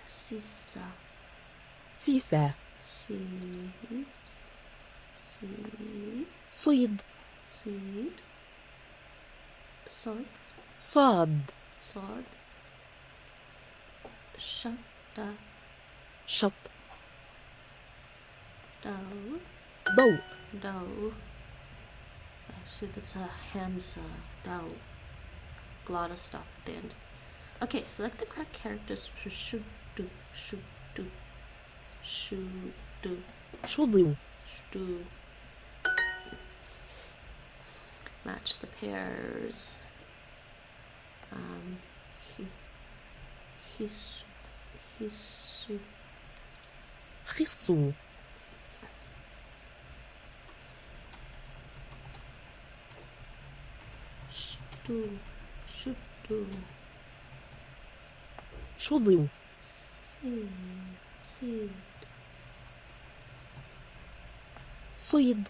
Sisa, seesaw, seed, seed, صيد, seed, sod, صاد, sod, shatta, شط, dough, ضوء, dough. Actually, that's a hamza, dough. Glottis stop at the end. Okay, select the correct characters for should do, should do, should do, شضو, should do. Match the pairs. He, he's, he's, خصو stu, shutu, شضو si, si, صيد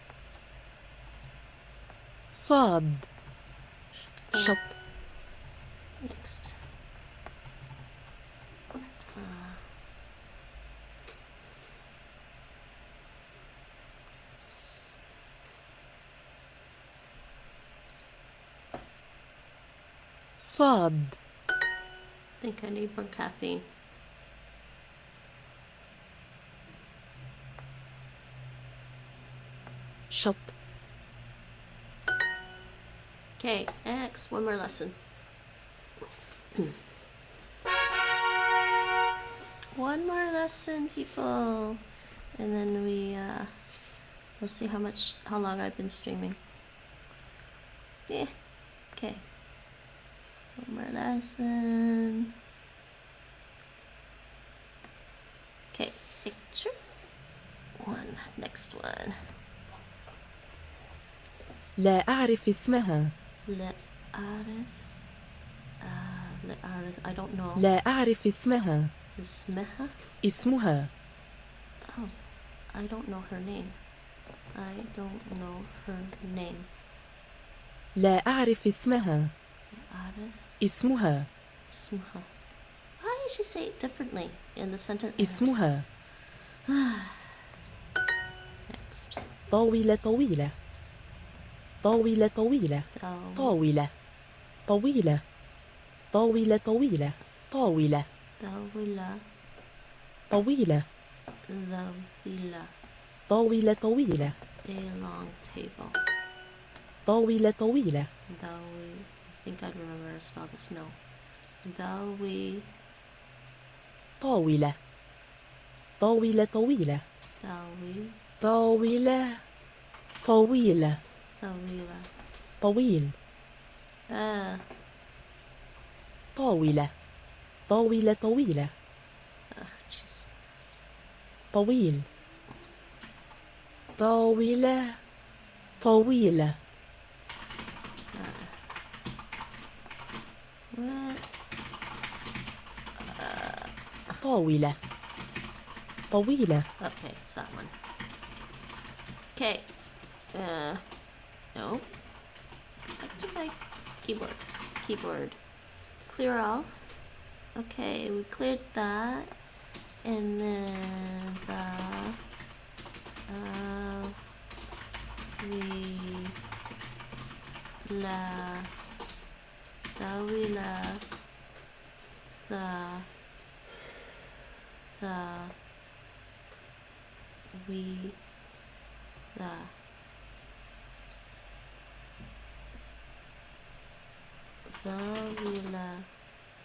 صاد شط next. صاد I think I need more caffeine. شط Okay, next, one more lesson. One more lesson, people. And then we'll see how long I've been streaming. Yeah, okay. One more lesson. Okay, picture. Next one. لا أعرف اسمها لأعرف لأعرف I don't know. لا أعرف اسمها اسمها Oh, I don't know her name. I don't know her name. لا أعرف اسمها لأعرف اسمها اسمها. Why did she say it differently in the sentence? اسمها Next. طاولة طويلة طاولة طويلة طاولة طويلة طاولة طويلة طاولة طاولة طويلة طويلة. طاولة طويلة A long table. طاولة طويلة I think I'd remember how to spell this. No. طاولة طاولة طاولة طويلة طاولة طويلة طويلة. طويل طاولة طاولة طويلة jeez. طويل طاولة طويلة What? طاولة طويلة Okay, it's that one. Okay. No. Back to my keyboard. Keyboard. Clear all. Okay, we cleared that. And then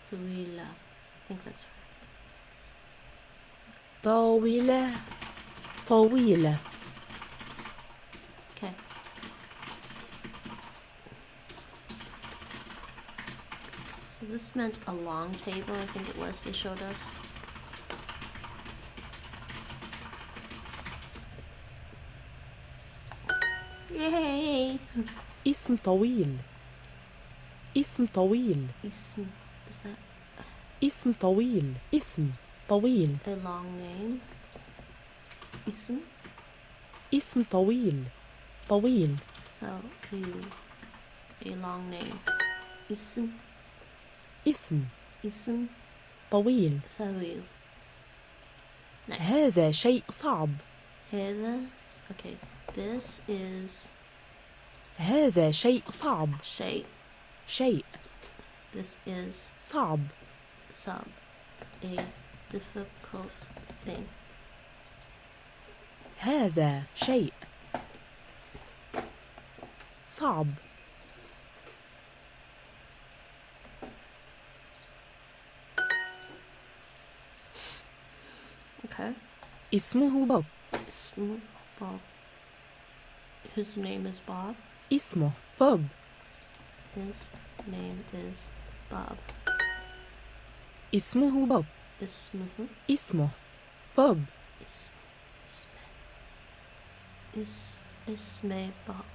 Thuila. I think that's right. طاولة طويلة Okay. So this meant a long table, I think it was, they showed us. Yay! اسم طويل اسم طويل Is that اسم طويل اسم طويل a long name? Ism? اسم طويل طويل Thawil. A long name. Ism? اسم Ism? طويل Thawil. Next. هذا شيء صعب هذا. Okay. This is هذا شيء صعب شيء. شيء This is صعب sub. A difficult thing. هذا شيء صعب Okay. اسمه بوب Smooth Bob. His name is Bob. اسمه بوب His name is Bob. اسمه بوب. اسمه بوب. Isme Bob.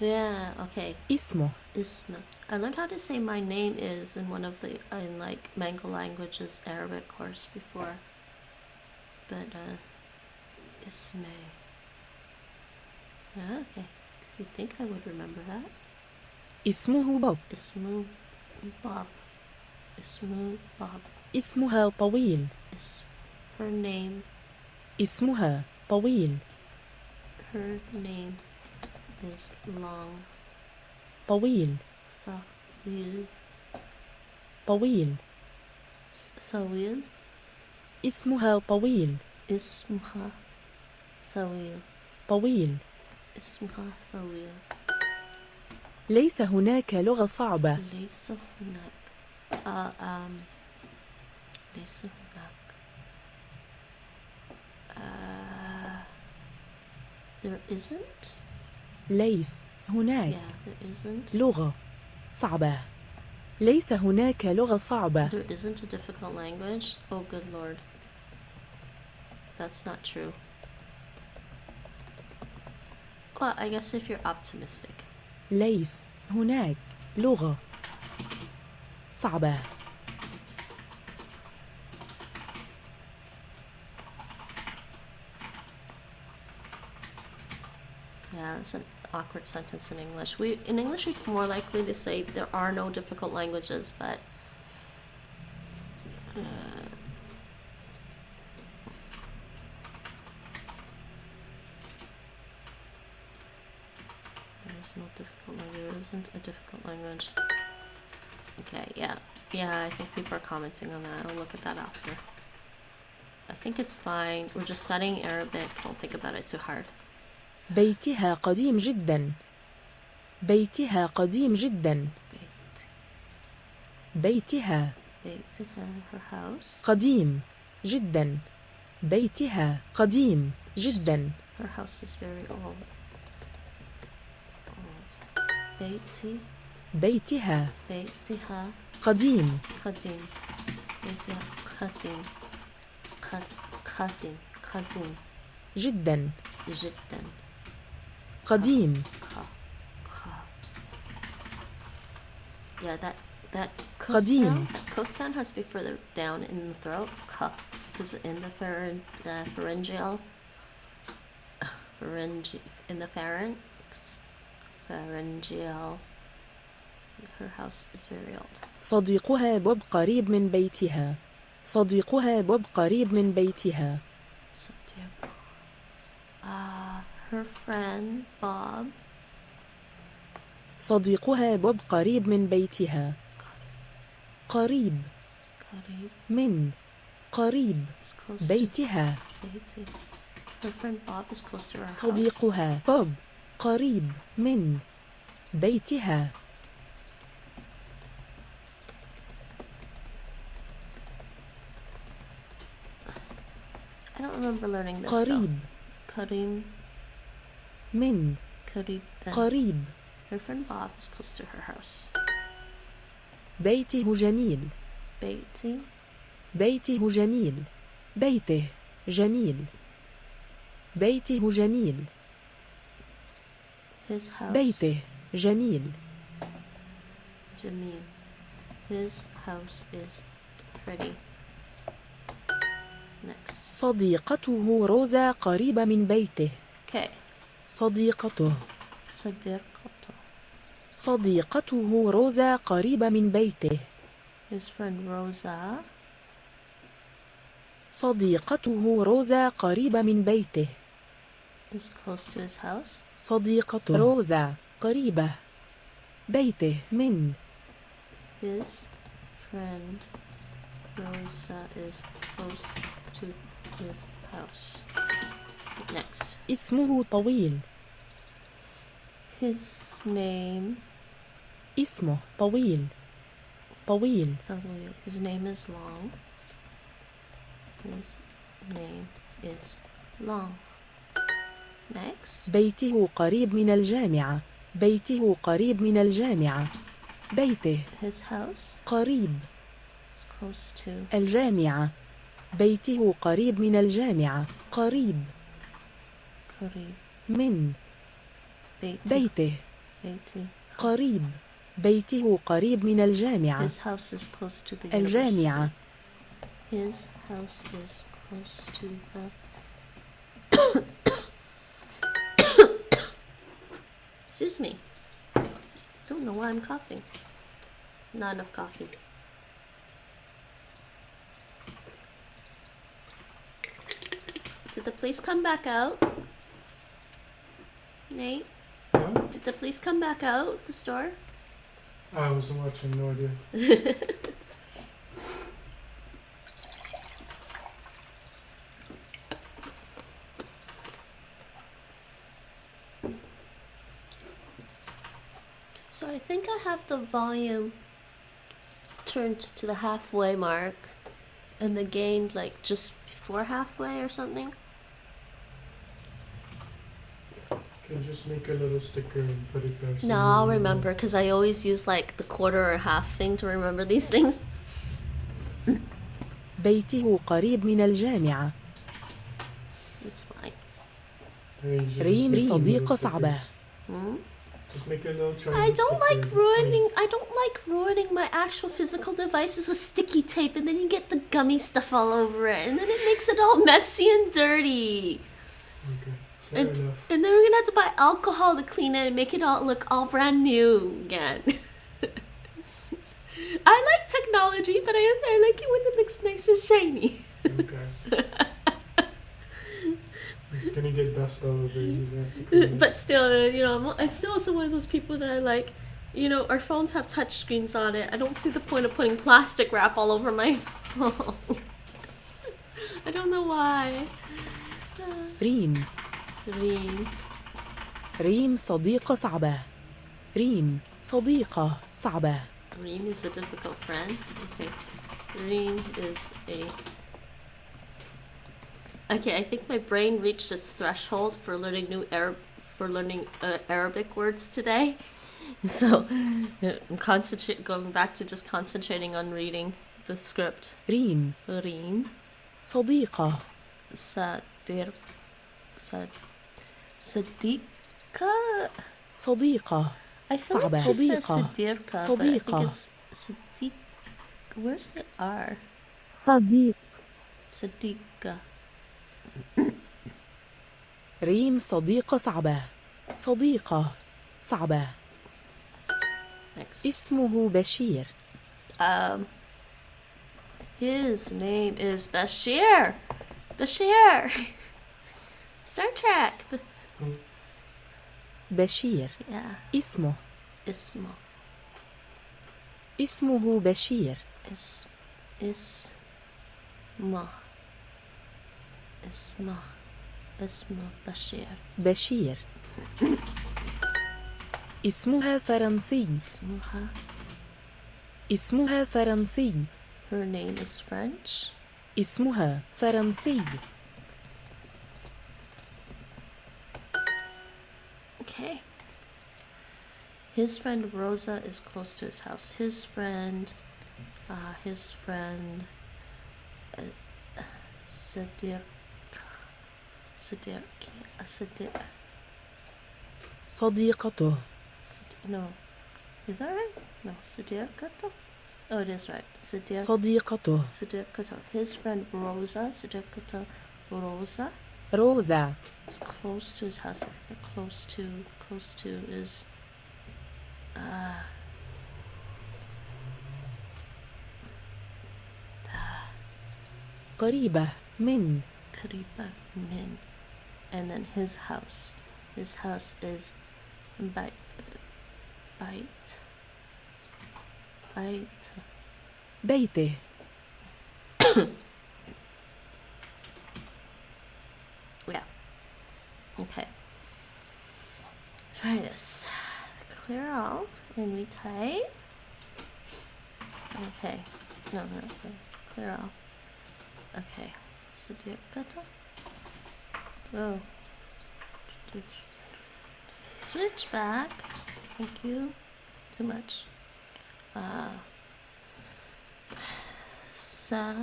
Yeah, okay. اسمه. Isme. I learned how to say my name is in one of the in like Mango languages Arabic course before. But Isme. Yeah, okay. You think I would remember that? اسمه بوب. Ismu Bob. Ismu Bob. اسمها طويل. Her name. اسمها طويل. Her name is long. طويل. Sawil. طويل. Sawil. اسمها طويل. اسمها ثويل. طويل. اسمها ثويل. ليس هناك لغة صعبة. ليس هناك. ليس هناك. There isn't. ليس هناك. Yeah, there isn't. لغة صعبة. ليس هناك لغة صعبة. There isn't a difficult language. Oh, good Lord. That's not true. Well, I guess if you're optimistic. ليس هناك لغة صعبة. Yeah, it's an awkward sentence in English. In English we'd more likely to say there are no difficult languages, but there's no difficult language. There isn't a difficult language. Okay, yeah, I think people are commenting on that. I'll look at that after. I think it's fine. We're just studying Arabic. Don't think about it too hard. بيتها قديم جدا. بيتها قديم جدا. بيتها. Her house. قديم جدا. بيتها قديم جدا. Her house is very old. بيتها بيتها قديم. قديم. بيتها قديم. قديم جدا. جدا. قديم. Yeah, that قديم. coast sound has to be further down in the throat. Because in the pharyngeal, in the pharynx, pharyngeal. Her house is very old. صديقها بوب قريب من بيتها. صديقها بوب قريب من بيتها. Her friend Bob. صديقها بوب قريب من بيتها. قريب. من. قريب. بيتها. Her friend Bob is close to her house. صديقها بوب قريب من بيتها. I don't remember learning this قريب. Karim. من. Karib. قريب. Her friend Bob is close to her house. بيته جميل. بيته جميل. بيته جميل. بيته جميل. His house. بيته جميل. Jamil. His house is pretty. Next. صديقته روزا قريبة من بيته. Okay. صديقته. صديقته. صديقته روزا قريبة من بيته. His friend Rosa. صديقته روزا قريبة من بيته. Is close to his house. صديقته روزا قريبة. بيته من. His friend Rosa is close to his house. Next. اسمه طويل. His name. اسمه طويل. طويل. His name is long. His name is long. Next. بيته قريب من الجامعة. بيته قريب من الجامعة. بيته. His house قريب. is close to. الجامعة. بيته قريب من الجامعة. قريب. قريب. من. بيته. بيتي. قريب. بيته قريب من الجامعة. His house is close to the university. الجامعة. His house is close to the. Excuse me. Don't know why I'm coughing. Not enough coffee. Did the police come back out? Nate? Huh? Did the police come back out of the store? I wasn't watching, no idea. So I think I have the volume turned to the halfway mark and the gain like just before halfway or something. Can just make a little sticker and put it there. So No, you I'll know. remember because I always use like the quarter or half thing to remember these things. بيته قريب من الجامعة. It's fine. And you should just ريم make some صديقة little صعبة. stickers. Hmm? Just make a little Chinese I don't sticker. like ruining. I don't like ruining my actual physical devices with sticky tape, and then you get the gummy stuff all over it, and then it makes it all messy and dirty. Okay, fair enough. And then we're gonna have to buy alcohol to clean it and make it all look all brand new again. I like technology, but I like it when it looks nice and shiny. Okay. It's gonna get dust all over you. You have to clean it. But still, you know, I'm still also one of those people that are like, you know, our phones have touch screens on it. I don't see the point of putting plastic wrap all over my phone. I don't know why. ريم. Reem. ريم صديقة صعبة. ريم صديقة صعبة. Reem is a difficult friend. Okay. Reem is a. Okay, I think my brain reached its threshold for learning Arabic words today. So I'm going back to just concentrating on reading the script. ريم Reem. صديقة. Sadiqa. صديقة. I feel like صعبة. she says صديقة. Sadirka, but I صديقة. think it's Sadiq. Where's the R? صديق. Sadiqa. ريم صديقة صعبة. صديقة صعبة. Next. اسمه بشير. His name is Bashir. Bashir. Star Trek. بشير. Yeah. اسمه. Isma. اسمه بشير. Isma. Isma Bashir. بشير. اسمها فرنسي. اسمها فرنسي. Her name is French. اسمها فرنسي. Okay. His friend Rosa is close to his house. His friend Sadiq. صديقته. No. Is that right? No. Sadiqato? Oh, it is right. صديقته. Sadiqato. His friend Rosa. Sadiqato Rosa. روزا. It's close to his house. Close to is قريبة من. Kariba Min. And then his house. His house is Bait. بيته. Yeah. Okay. Try this. Clear all and retype. Okay. No. Clear all. Okay. Sadiqata. Oh. Switch back. Thank you. Too much. Sa.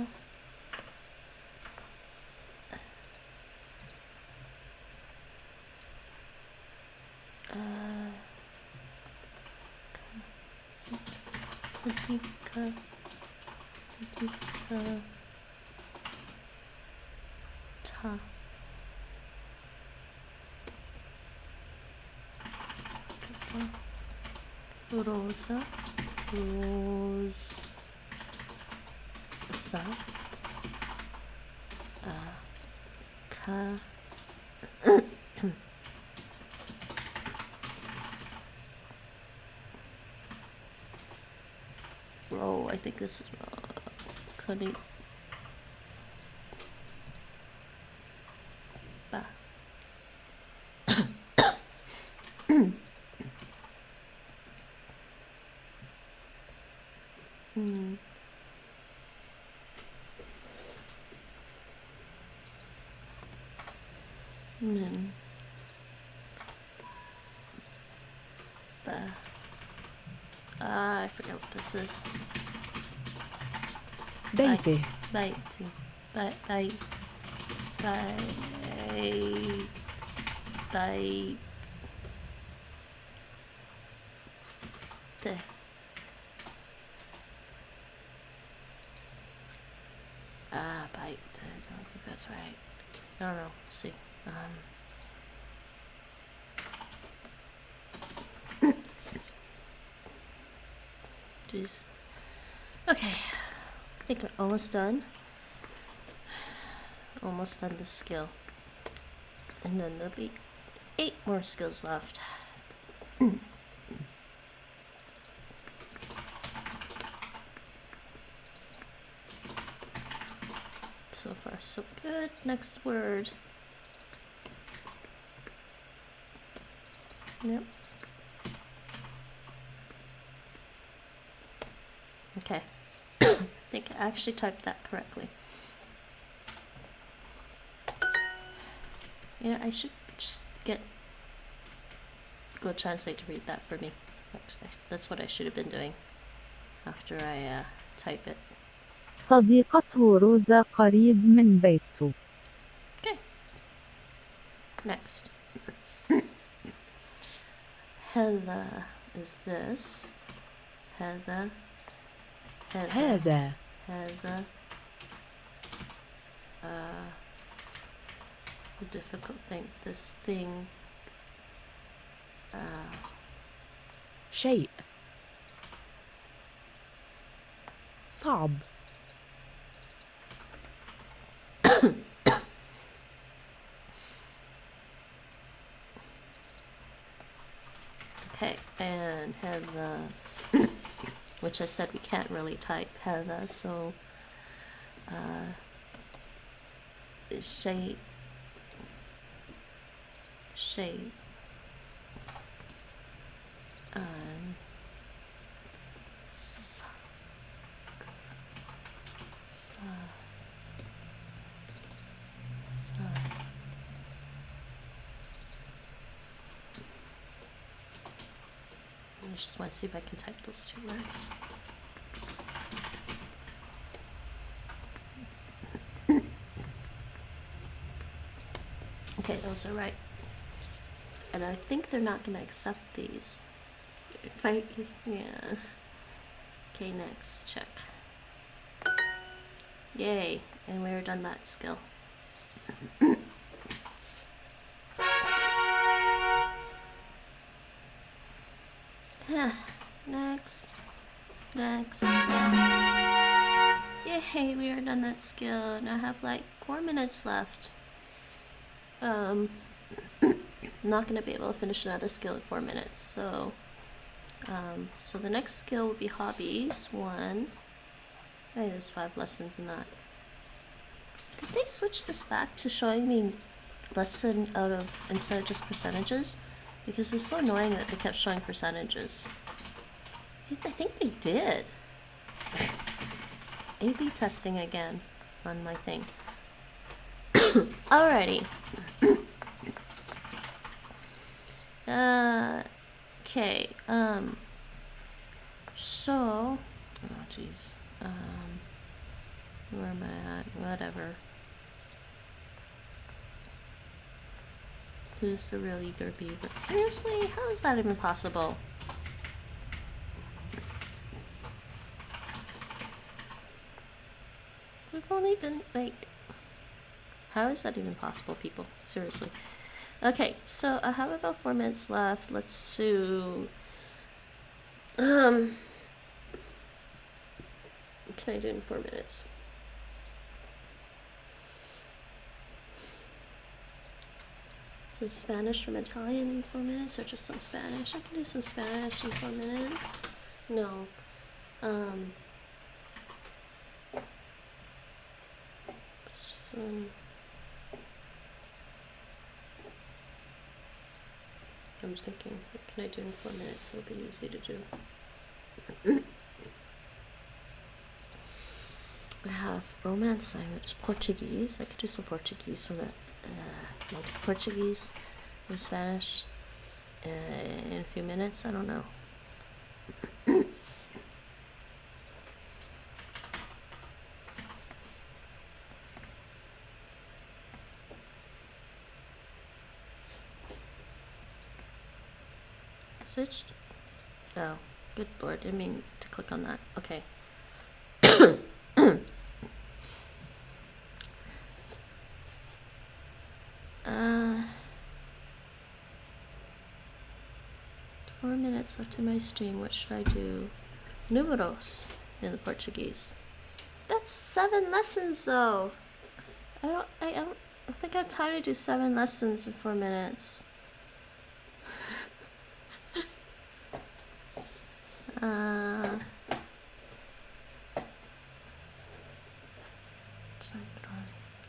Sadika. Ta. Rosa. Rose. Sa. Ka. Oh, I think this is wrong. Couldn't. Ba. Min. Ba. I forget what this is. بيته Bite. Bite. Bite. I don't think that's right. I don't know. Let's see. Jeez. Okay. I think I'm almost done. Almost done this skill. And then there'll be 8 more skills left. So far, so good. Next word. Yep. Okay. I think I actually typed that correctly. Yeah, I should just get Google Translate to read that for me. That's what I should have been doing after I type it. صديقته روزا قريب من بيته. Okay. Next. Heather is this. Heather. هذا Heather. The difficult thing. This thing. شيء صعب Okay, and Heather, which I said we can't really type Heather, so shape, and I just want to see if I can type those 2 words. Okay, those are right. And I think they're not going to accept these. Yeah. Okay, next, check. Yay, and we're done that skill. Next. Yay, we are done that skill, and I have like 4 minutes left. I'm not gonna be able to finish another skill in 4 minutes, so the next skill would be hobbies. 1. Hey, there's 5 lessons in that. Did they switch this back to showing me lesson out of instead of just percentages? Because it's so annoying that they kept showing percentages. I think they did. A/B testing again on my thing. Alrighty. Okay. So, oh jeez, where am I at? Whatever. Who's the real eager beaver? Seriously? How is that even possible? We've only been, like... How is that even possible, people? Seriously. Okay, so I have about 4 minutes left. Let's do... What can I do in 4 minutes? Do Spanish from Italian in 4 minutes, or just some Spanish? I can do some Spanish in 4 minutes. No. It's just I'm just thinking, what can I do in 4 minutes? It'll be easy to do. I have Romance language, Portuguese. I could do some Portuguese from it. Portuguese from Spanish in a few minutes. I don't know. Switched. Oh, good lord! Didn't mean to click on that. Okay. 4 minutes left in my stream. What should I do? Números in the Portuguese. That's 7 lessons though. I don't think I have time to do 7 lessons in 4 minutes.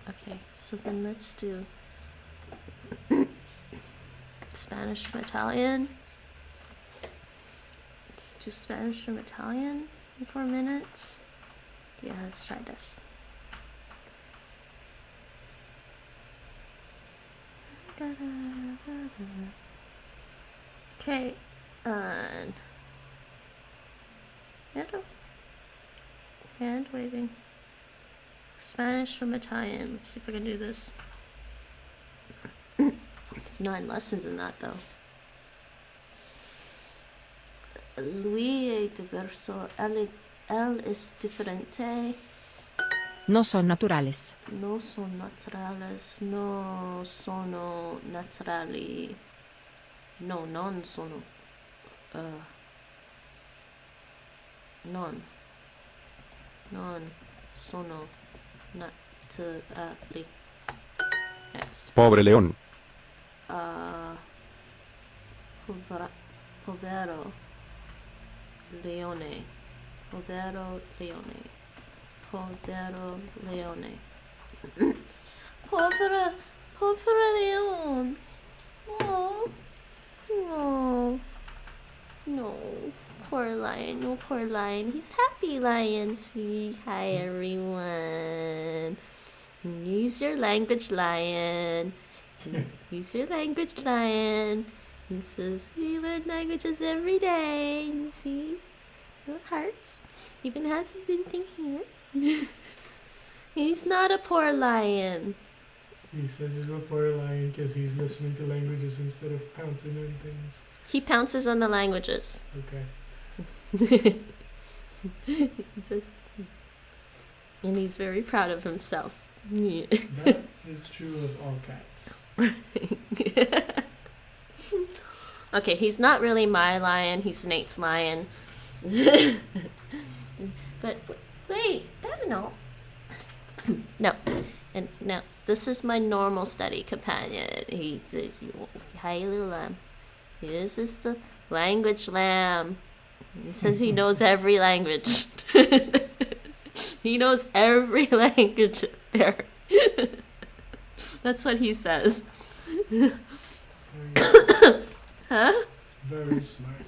Okay, so then let's do Spanish from Italian. Let's do Spanish from Italian in 4 minutes. Yeah, let's try this. Okay, hello. Hand waving. Spanish from Italian. Let's see if I can do this. There's 9 lessons in that though. Lui è diverso, él es diferente. No son naturales. No son naturales, no sono naturali. No, non sono. Non sono naturali. Next. Pobre león. Povero leone. Povero leone. Povero leone. Povero leone. Oh. Oh. No. Poor lion. No, poor lion. He's happy, lion. See? Hi, everyone. Use your language, lion. Use your language, lion. He says, we learn languages every day. You see? Little hearts. Even has a big thing here. He's not a poor lion. He says he's a poor lion because he's listening to languages instead of pouncing on things. He pounces on the languages. Okay. He says, and he's very proud of himself. That is true of all cats. Okay, he's not really my lion. He's Nate's lion. But wait, Domino. No, and now this is my normal study companion. Hi, little lamb. This is the language lamb. He says he knows every language. He knows every language there. That's what he says. Huh? Very smart.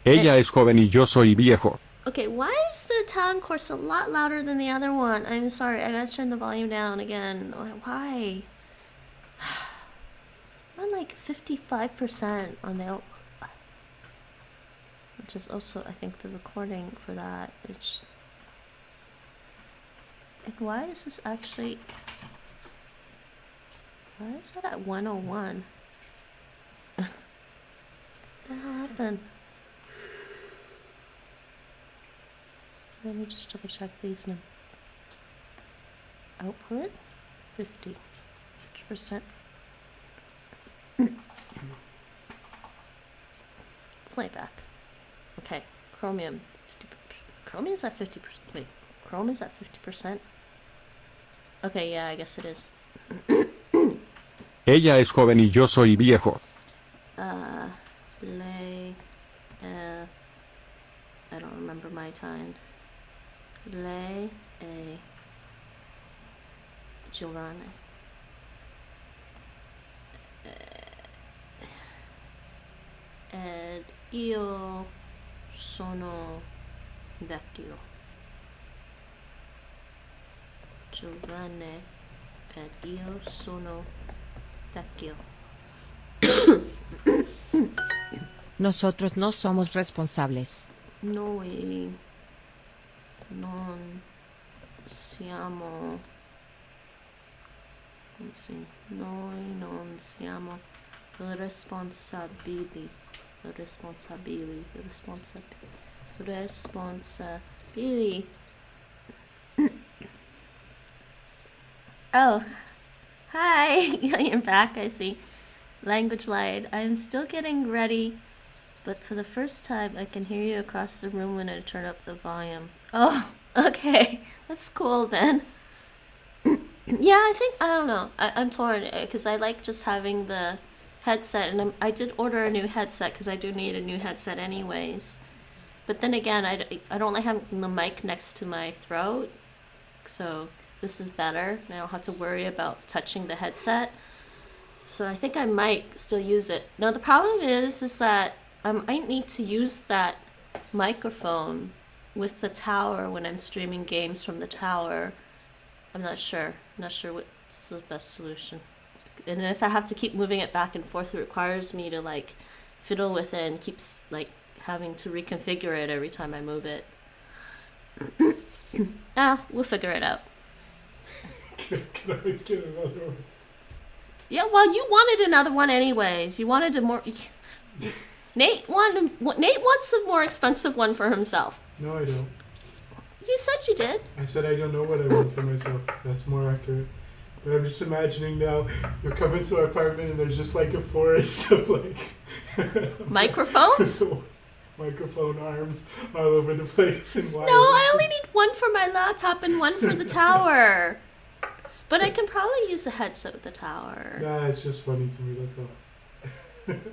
Ella es joven y yo soy viejo. Okay, why is the Italian course a lot louder than the other one? I'm sorry, I gotta turn the volume down again. Why? I'm like 55% on the... which is also, I think, the recording for that. It's... And why is this actually... Why is that at 101? What the hell happened? Let me just double check these now. Output 50%. Playback. Okay, Chromium. Chromium is at 50%. Wait, Chrome is at 50%? Okay, yeah, I guess it is. Ella es joven y yo soy viejo. Lei. I don't remember my time. Lei e giovane. Ed io sono vecchio. Giovane ed io sono vecchio. Nosotros no somos responsables. Noi non siamo... Noi non siamo responsabili. Oh, hi! You're back, I see. Language line. I'm still getting ready, but for the first time I can hear you across the room when I turn up the volume. Oh, okay. That's cool then. Yeah, I don't know. I'm torn because I like just having the headset, and I did order a new headset because I do need a new headset anyways. But then again, I don't like having the mic next to my throat, so this is better. I don't have to worry about touching the headset. So I think I might still use it. Now the problem is that I need to use that microphone with the tower when I'm streaming games from the tower. I'm not sure. I'm not sure what's the best solution. And if I have to keep moving it back and forth, it requires me to like fiddle with it and keeps like having to reconfigure it every time I move it. We'll figure it out. Can I always get another one? Yeah, well, you wanted another one anyways. You wanted a more... Nate wants a more expensive one for himself. No, I don't. You said you did. I said I don't know what I want for myself. That's more accurate. But I'm just imagining now you're coming to our apartment and there's just like a forest of like... Microphones? Microphone arms all over the place. And No, I only need one for my laptop and one for the tower. But I can probably use a headset with the tower. Nah, it's just funny to me, that's all.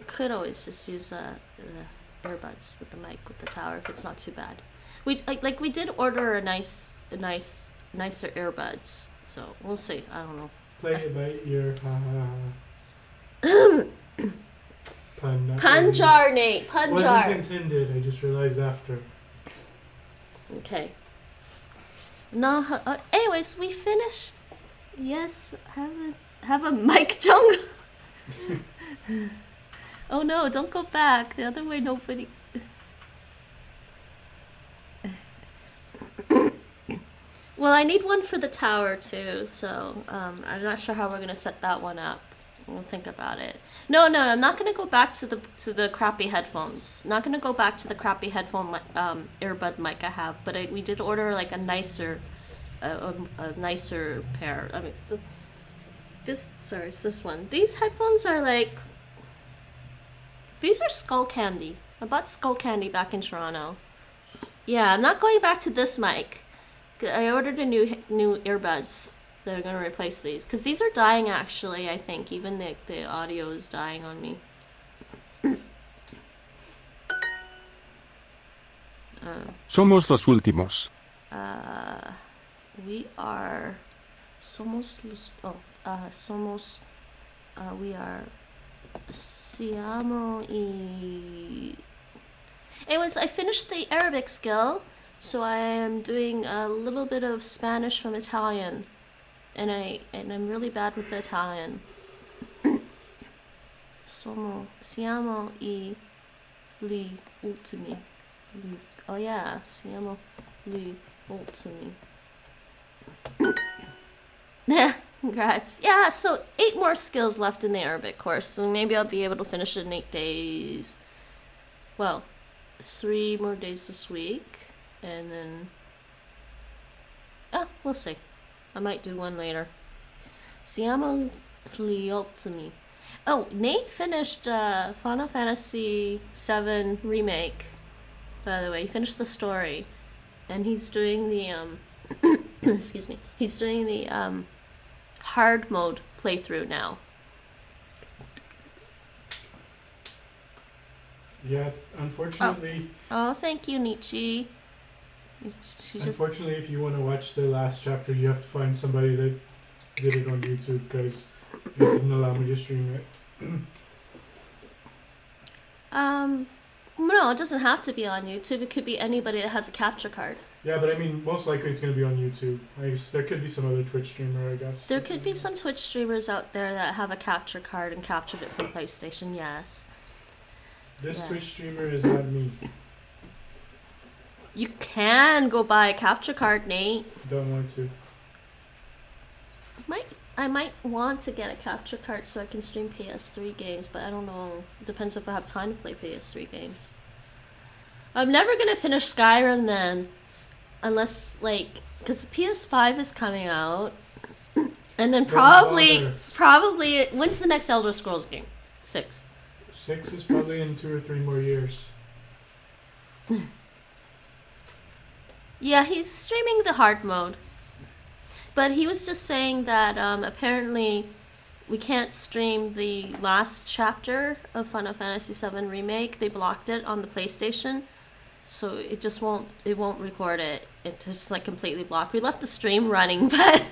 Could always just use earbuds with the mic with the tower if it's not too bad. We did order nicer earbuds, so we'll see. I don't know. Play it by ear. Pun. Not Punjar, Nate. Punjar. Wasn't intended. I just realized after. Okay. No. Anyways, we finish. Yes. Have a mic, Jung. Oh no! Don't go back. The other way, nobody. Well, I need one for the tower too, so I'm not sure how we're gonna set that one up. We'll think about it. No, I'm not gonna go back to the crappy headphones. Not gonna go back to the crappy headphone earbud mic I have, but we did order like a nicer pair. I mean, it's this one. These headphones are like. These are Skull Candy. I bought Skull Candy back in Toronto. Yeah, I'm not going back to this mic. I ordered a new earbuds that are going to replace these. Because these are dying, actually, I think. Even the audio is dying on me. Somos los últimos. We are... Somos los... somos... we are... Siamo y... Anyways, I finished the Arabic skill, so I am doing a little bit of Spanish from Italian, and I'm really bad with the Italian. Siamo gli ultimi. Oh yeah, siamo gli ultimi. Yeah, congrats. Yeah, so 8 more skills left in the Arabic course, so maybe I'll be able to finish it in 8 days. Well, 3 more days this week, and then... we'll see. I might do one later. Siamo gli ultimi. Oh, Nate finished Final Fantasy VII Remake, by the way. He finished the story. And he's doing the, excuse me. He's doing the, hard mode playthrough now. Yeah, unfortunately... Oh, thank you, Nietzsche. Unfortunately, if you want to watch the last chapter, you have to find somebody that did it on YouTube, because it didn't allow me to stream it. No, it doesn't have to be on YouTube. It could be anybody that has a capture card. Yeah, but I mean, most likely it's going to be on YouTube. I guess there could be some other Twitch streamer, I guess. There could be some Twitch streamers out there that have a capture card and captured it from PlayStation, yes. This Twitch streamer is not me. You can go buy a capture card, Nate. Don't want to. I might want to get a capture card so I can stream PS3 games, but I don't know. It depends if I have time to play PS3 games. I'm never gonna finish Skyrim then. Unless, like, because PS5 is coming out. And then probably, when's the next Elder Scrolls game? 6. 6 is probably in 2 or 3 more years. Yeah, he's streaming the hard mode. But he was just saying that apparently we can't stream the last chapter of Final Fantasy VII Remake. They blocked it on the PlayStation. So it just won't record it. It just like completely blocked. We left the stream running, but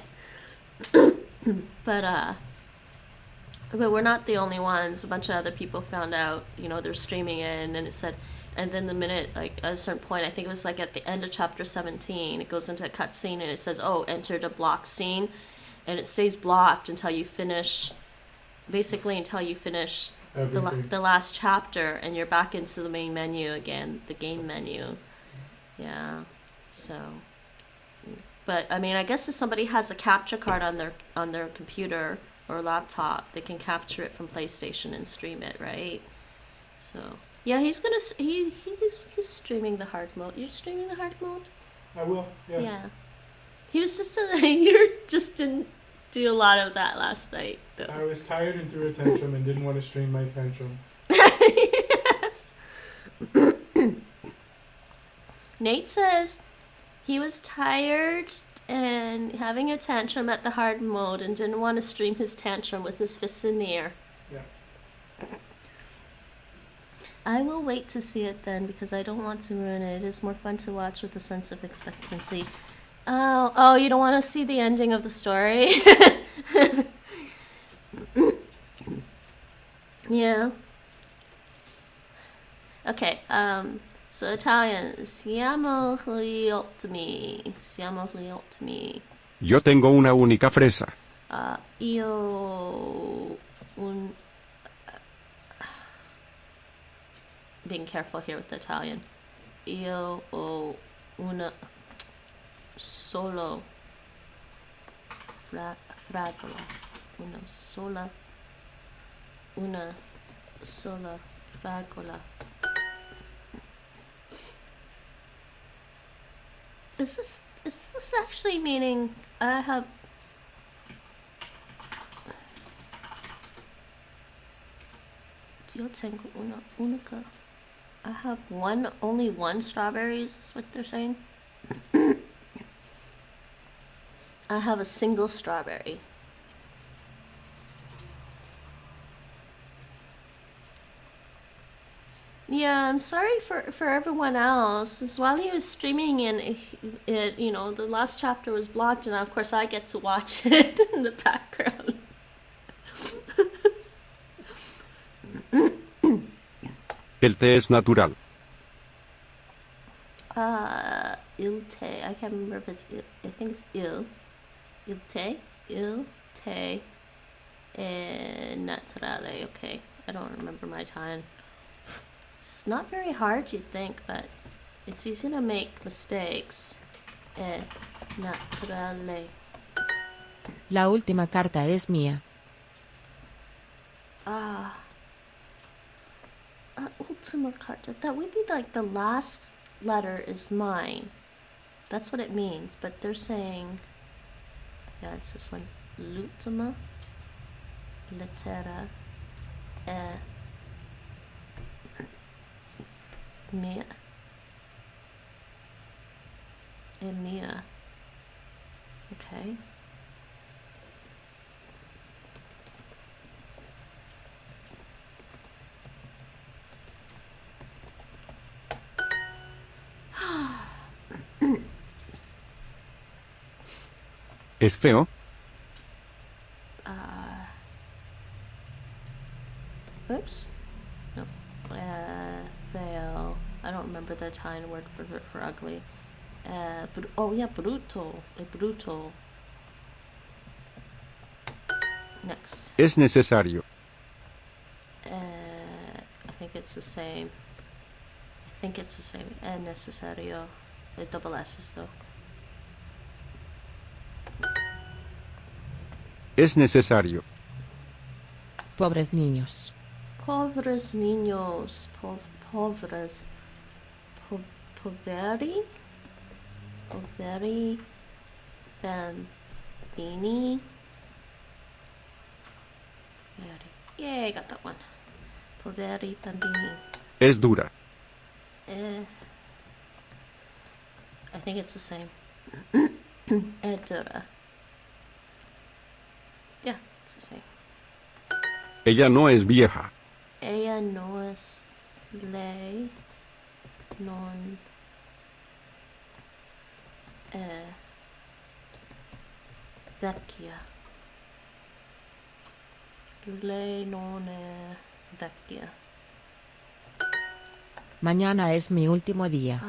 but we're not the only ones. A bunch of other people found out, they're streaming it, and then it said, and then the minute, like, at a certain point, I think it was like at the end of chapter 17, it goes into a cutscene and it says, oh, entered a blocked scene, and it stays blocked until you finish, basically until you finish the last chapter, and you're back into the main menu again, the game menu. Yeah, so, but I mean, I guess if somebody has a capture card on their computer or laptop, they can capture it from PlayStation and stream it, right? So yeah, he's streaming the hard mode. You're streaming the hard mode? I will. Yeah. Yeah. He was just you just didn't do a lot of that last night, though. I was tired and threw a tantrum and didn't want to stream my tantrum. Nate says he was tired and having a tantrum at the hard mode and didn't want to stream his tantrum with his fists in the air. Yeah. I will wait to see it then because I don't want to ruin it. It is more fun to watch with a sense of expectancy. Oh, you don't want to see the ending of the story? Yeah. Okay, so Italian. Siamo gli ultimi. Siamo gli ultimi. Yo tengo una única fresa. Io being careful here with the Italian. Io ho una solo fragola. Una sola fragola. Is this actually meaning I have... Yo tengo una única... I have only one strawberry, is this what they're saying? I have a single strawberry. Yeah, I'm sorry for everyone else. As while he was streaming and it, the last chapter was blocked, and of course I get to watch it in the background. El té es natural. Il té. I can't remember if it's il. I think it's il. Il té. Il té. Naturale. Okay. I don't remember my Italian. It's not very hard, you'd think, but It's easy to make mistakes. Naturale. La última carta es mía. Ultima carta. That would be like the last letter is mine. That's what it means, but they're saying, yeah, it's this one. L'ultima lettera è mia. È mia. Okay. ¿Es feo? Oops. No. Fail. I don't remember the Italian word for ugly. Oh yeah, brutto. Brutto. Next. Es necesario. I think it's the same. È necessario. Double S though. Es necesario. Pobres niños. Pobres niños. Pobres. Poveri. Poveri. Bambini. Yay, I got that one. Poveri bambini. Es dura. I think it's the same. Dura. Yeah, it's the same. Ella no es vieja. Ella no es lei non è vecchia. Lei non è vecchia. Mañana es mi último día.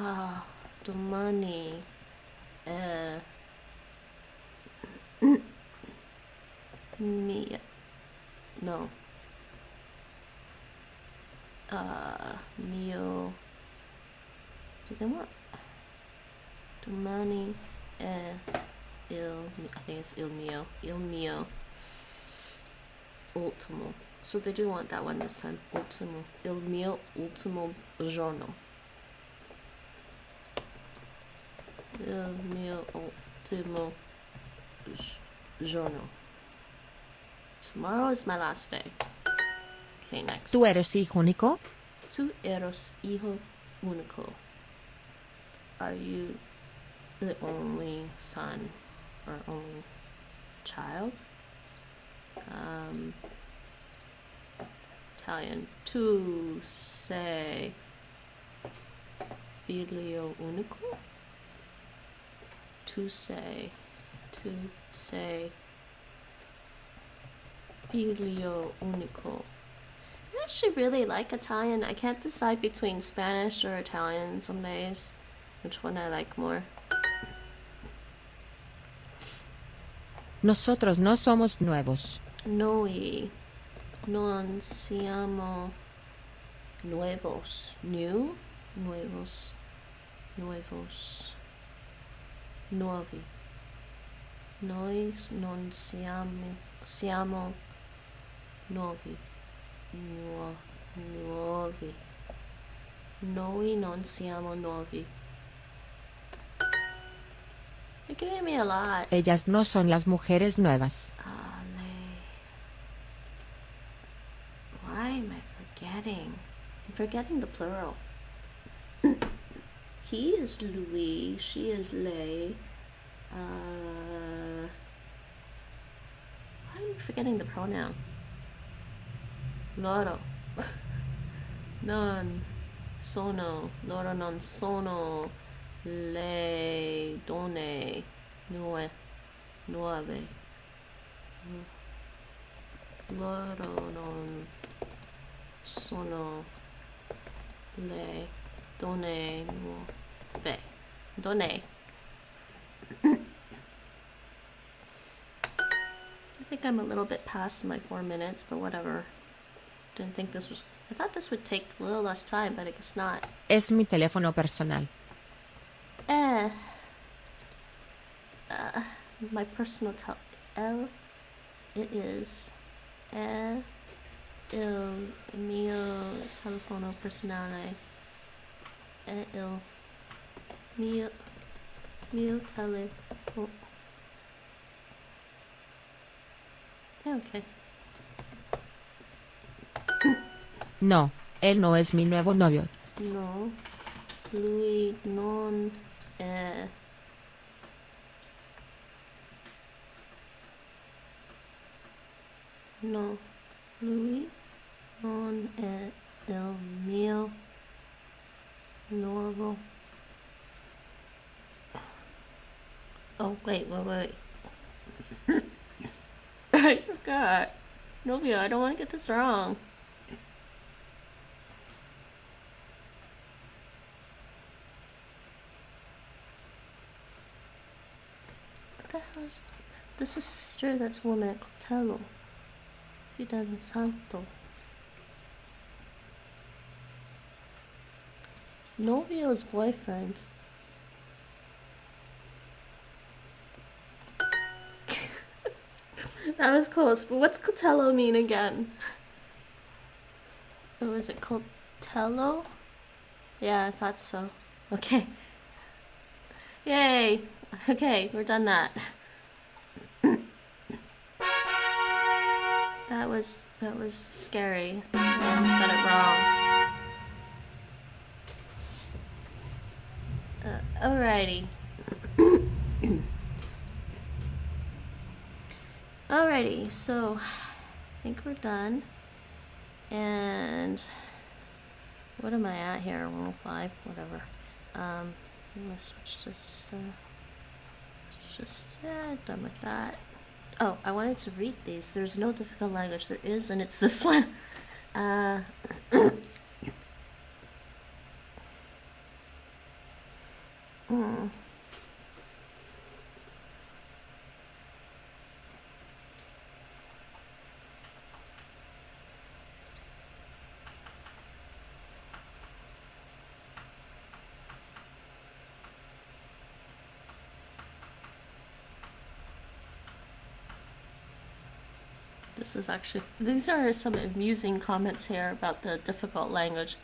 Domani è mia. No. Mio. Do they want? Domani è I think it's il mio. Il mio. Ultimo. So they do want that one this time. Ultimo. Il mio ultimo giorno. Il mio ultimo giorno. Tomorrow is my last day. Okay, next. ¿Tú eres hijo único? Tu eres hijo único. Are you the only son or only child? Italian. Tu sei figlio unico? Tu sei figlio unico. I actually really like Italian. I can't decide between Spanish or Italian some days. Which one I like more? Nosotros no somos nuevos. Noi non siamo nuevos. New? Nuevos. Nuovi. Noi non siamo nuovi. Nuovi. Noi non siamo nuovi. You're giving me a lot. Ellas no son las mujeres nuevas. Why am I forgetting? I'm forgetting the plural. He is Louis. She is Lei. Why am I forgetting the pronoun? Loro. Non sono. Loro non sono. Le donne. Nuove. Loro non sono le donne nuove. Donne. I think I'm a little bit past my 4 minutes, but whatever. Didn't think this was... I thought this would take a little less time, but I guess not. Es mi teléfono personal. Eh. My personal L. It is il mio telefono personale. Il mio telefono. Okay. No, él no es mi nuevo novio. No, lui non è. No, lui non è il mio nuovo. Oh, wait. I forgot. Novio, I don't want to get this wrong. What the hell is... This is sister, that's woman, Cotello. Fida del Santo. Novio's boyfriend. That was close, but what's Cotello mean again? Oh, is it Cotello? Yeah, I thought so. Okay. Yay! Okay, we're done that. That was scary. I almost got it wrong. Alrighty. Alrighty, so I think we're done. And what am I at here? 105, whatever. Let's switch this. Done with that. Oh, I wanted to read these. There's no difficult language. There is, and it's this one. These are some amusing comments here about the difficult language.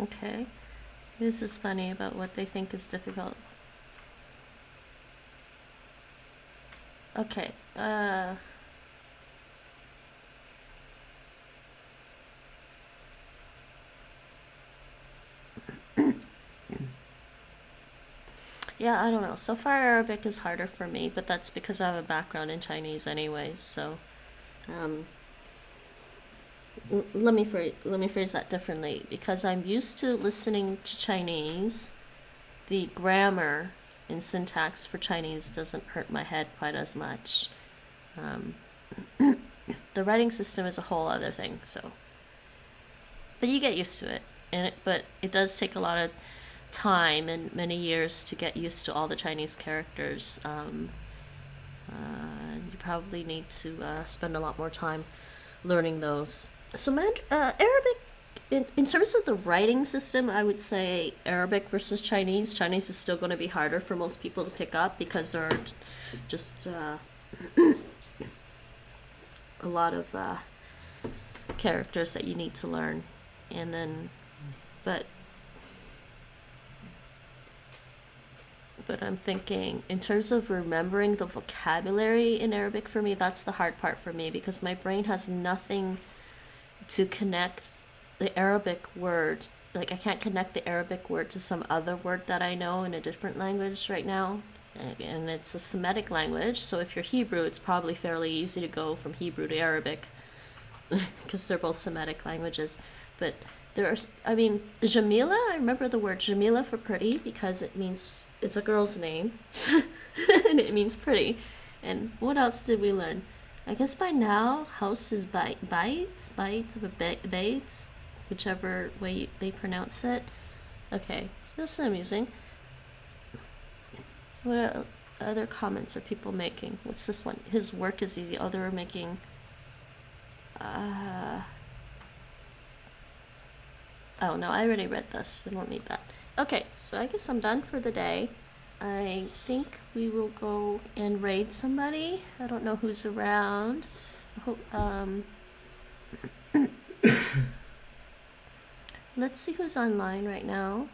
Okay. This is funny about what they think is difficult. Okay. Yeah, I don't know. So far, Arabic is harder for me, but that's because I have a background in Chinese anyways, so... let me phrase that differently. Because I'm used to listening to Chinese, the grammar and syntax for Chinese doesn't hurt my head quite as much. The writing system is a whole other thing, so... But you get used to it, but it does take a lot of time and many years to get used to all the Chinese characters. You probably need to spend a lot more time learning those. So Arabic, in terms of the writing system, I would say Arabic versus Chinese. Chinese is still going to be harder for most people to pick up because there are just a lot of characters that you need to learn. And then, but I'm thinking, in terms of remembering the vocabulary in Arabic, for me, that's the hard part for me, because my brain has nothing to connect the Arabic word. Like, I can't connect the Arabic word to some other word that I know in a different language right now. and it's a Semitic language, so if you're Hebrew, it's probably fairly easy to go from Hebrew to Arabic, because they're both Semitic languages. But Jamila, I remember the word Jamila for pretty, because it's a girl's name, and it means pretty. And what else did we learn? I guess by now, house is bites, whichever way they pronounce it. Okay, so this is amusing. What other comments are people making? What's this one? His work is easy. Oh, they were making... Oh, no, I already read this. I don't need that. Okay, so I guess I'm done for the day. I think we will go and raid somebody. I don't know who's around. Let's see who's online right now.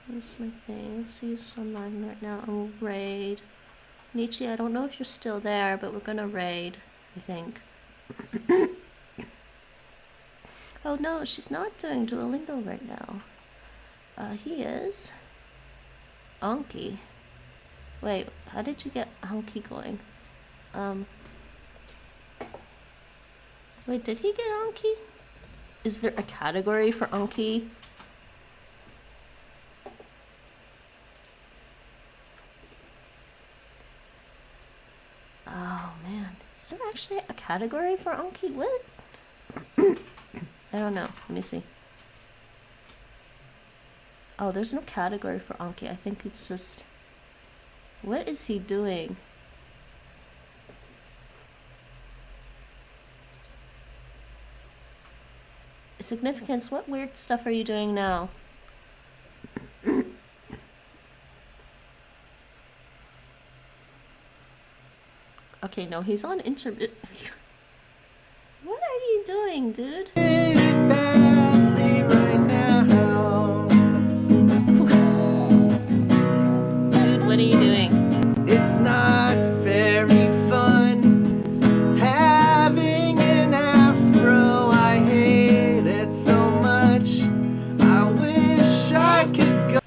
Where's my thing? Let's see who's online right now. Oh, raid. Nietzsche, I don't know if you're still there, but we're gonna raid, I think. Oh no, she's not doing Duolingo right now. He is. Anki. Wait, how did you get Anki going? Wait, did he get Anki? Is there a category for Anki? Oh man, is there actually a category for Anki? What? I don't know. Let me see. Oh, there's no category for Anki. I think it's just... What is he doing? Significance, what weird stuff are you doing now? Okay, no, he's on intermittent. What are you doing, dude? Dude, what are you doing? It's not very fun having an afro. I hate it so much. I wish I could go.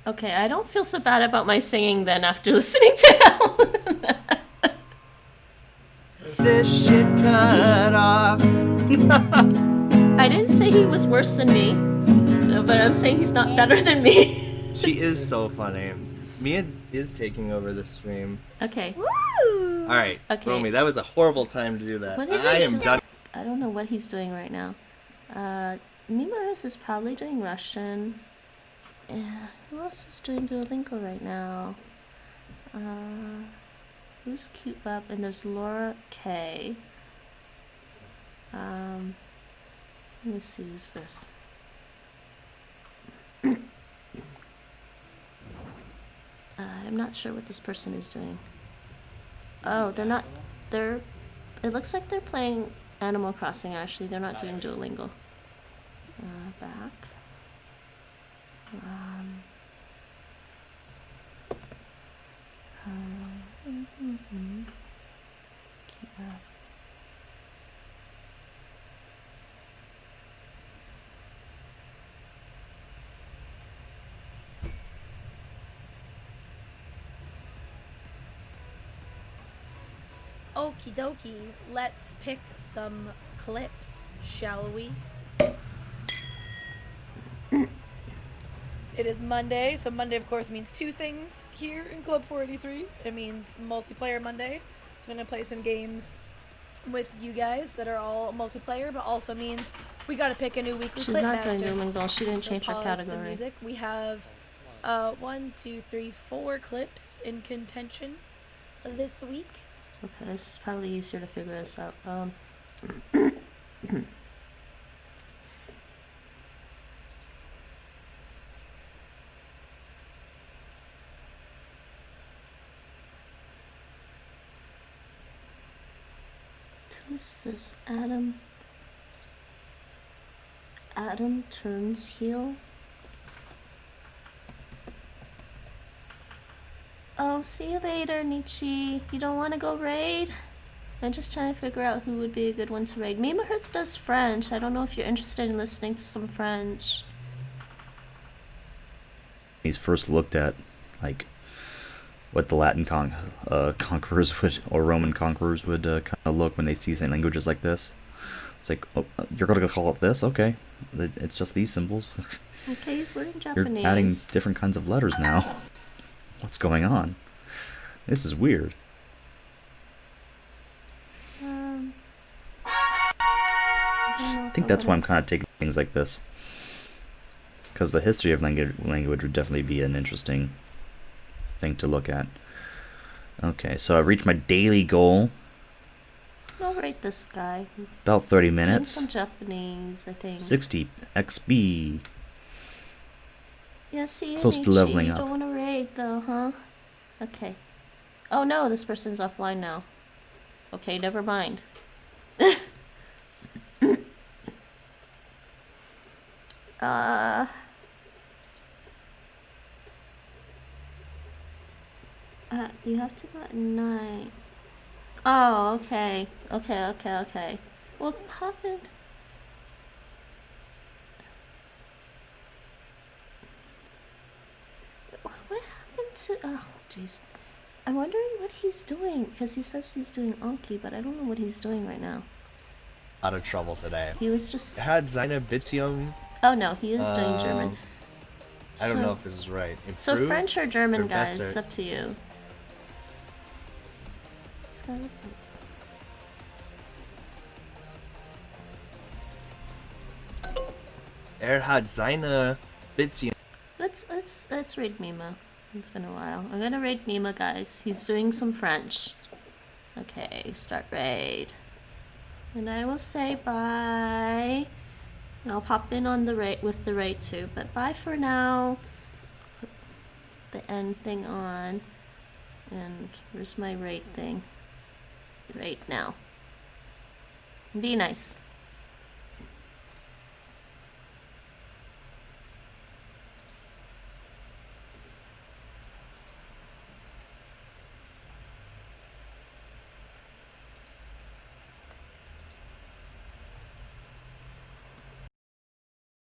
Okay, I don't feel so bad about my singing then after listening to him. This shit cut off. I didn't say he was worse than me, but I'm saying he's not better than me. She is so funny. Mia is taking over the stream. Okay. All right, Okay. Romy, that was a horrible time to do that. What is I he am doing? done. I don't know what he's doing right now. Mimaris is probably doing Russian. Yeah, who else is doing Duolingo right now? Who's Cute Bub? And there's Laura K. Let me see who's this. I'm not sure what this person is doing. Oh, they're not. It looks like they're playing Animal Crossing. Actually, they're not doing Duolingo. Back. Keep up. Okie dokie, let's pick some clips, shall we? It is Monday, so Monday of course means two things here in Club 483. It means multiplayer Monday, so I'm going to play some games with you guys that are all multiplayer, but also means we got to pick a new weekly She's clip not master. doing Duolingo. She didn't change her pause category. The music. We have 1, 2, 3, 4 clips in contention this week. Okay, this is probably easier to figure this out. Who's this? Adam turns heel. Oh, see you later, Nietzsche. You don't want to go raid? I'm just trying to figure out who would be a good one to raid. Mima Hertz does French. I don't know if you're interested in listening to some French. he's first looked at, like, what the Latin conquerors would, or Roman conquerors would kind of look when they see languages like this. It's like, oh, you're gonna call it this? Okay, it's just these symbols. Okay, he's learning You're Japanese. adding different kinds of letters now. What's going on? This is weird. I think that's why I'm kind of taking things like this. Because the history of language would definitely be an interesting thing to look at. Okay, so I've reached my daily goal. I'll rate this guy. About 30 Doing minutes. some Japanese, I think. 60 XP. Yeah, see, Close to Amici, leveling you up. don't want to raid though, huh? Okay. Oh no, this person's offline now. Okay, never mind. You have to go at 9. Oh, okay. Okay. Well, pop it. What happened to... Oh, jeez. I'm wondering what he's doing, because he says he's doing Anki, but I don't know what he's doing right now. Out of trouble today. He was just... Had Zina Bitium. Oh no, he is doing German. I don't know if this is right. So Improve French or German, or guys, besser? it's up to you. He's got Had Zina Bitium. Let's raid Mima. It's been a while. I'm gonna raid Mima, guys. He's doing some French. Okay, start raid. And I will say bye. I'll pop in on the raid with the raid too, but bye for now. Put the end thing on. And where's my raid thing? Raid now. Be nice.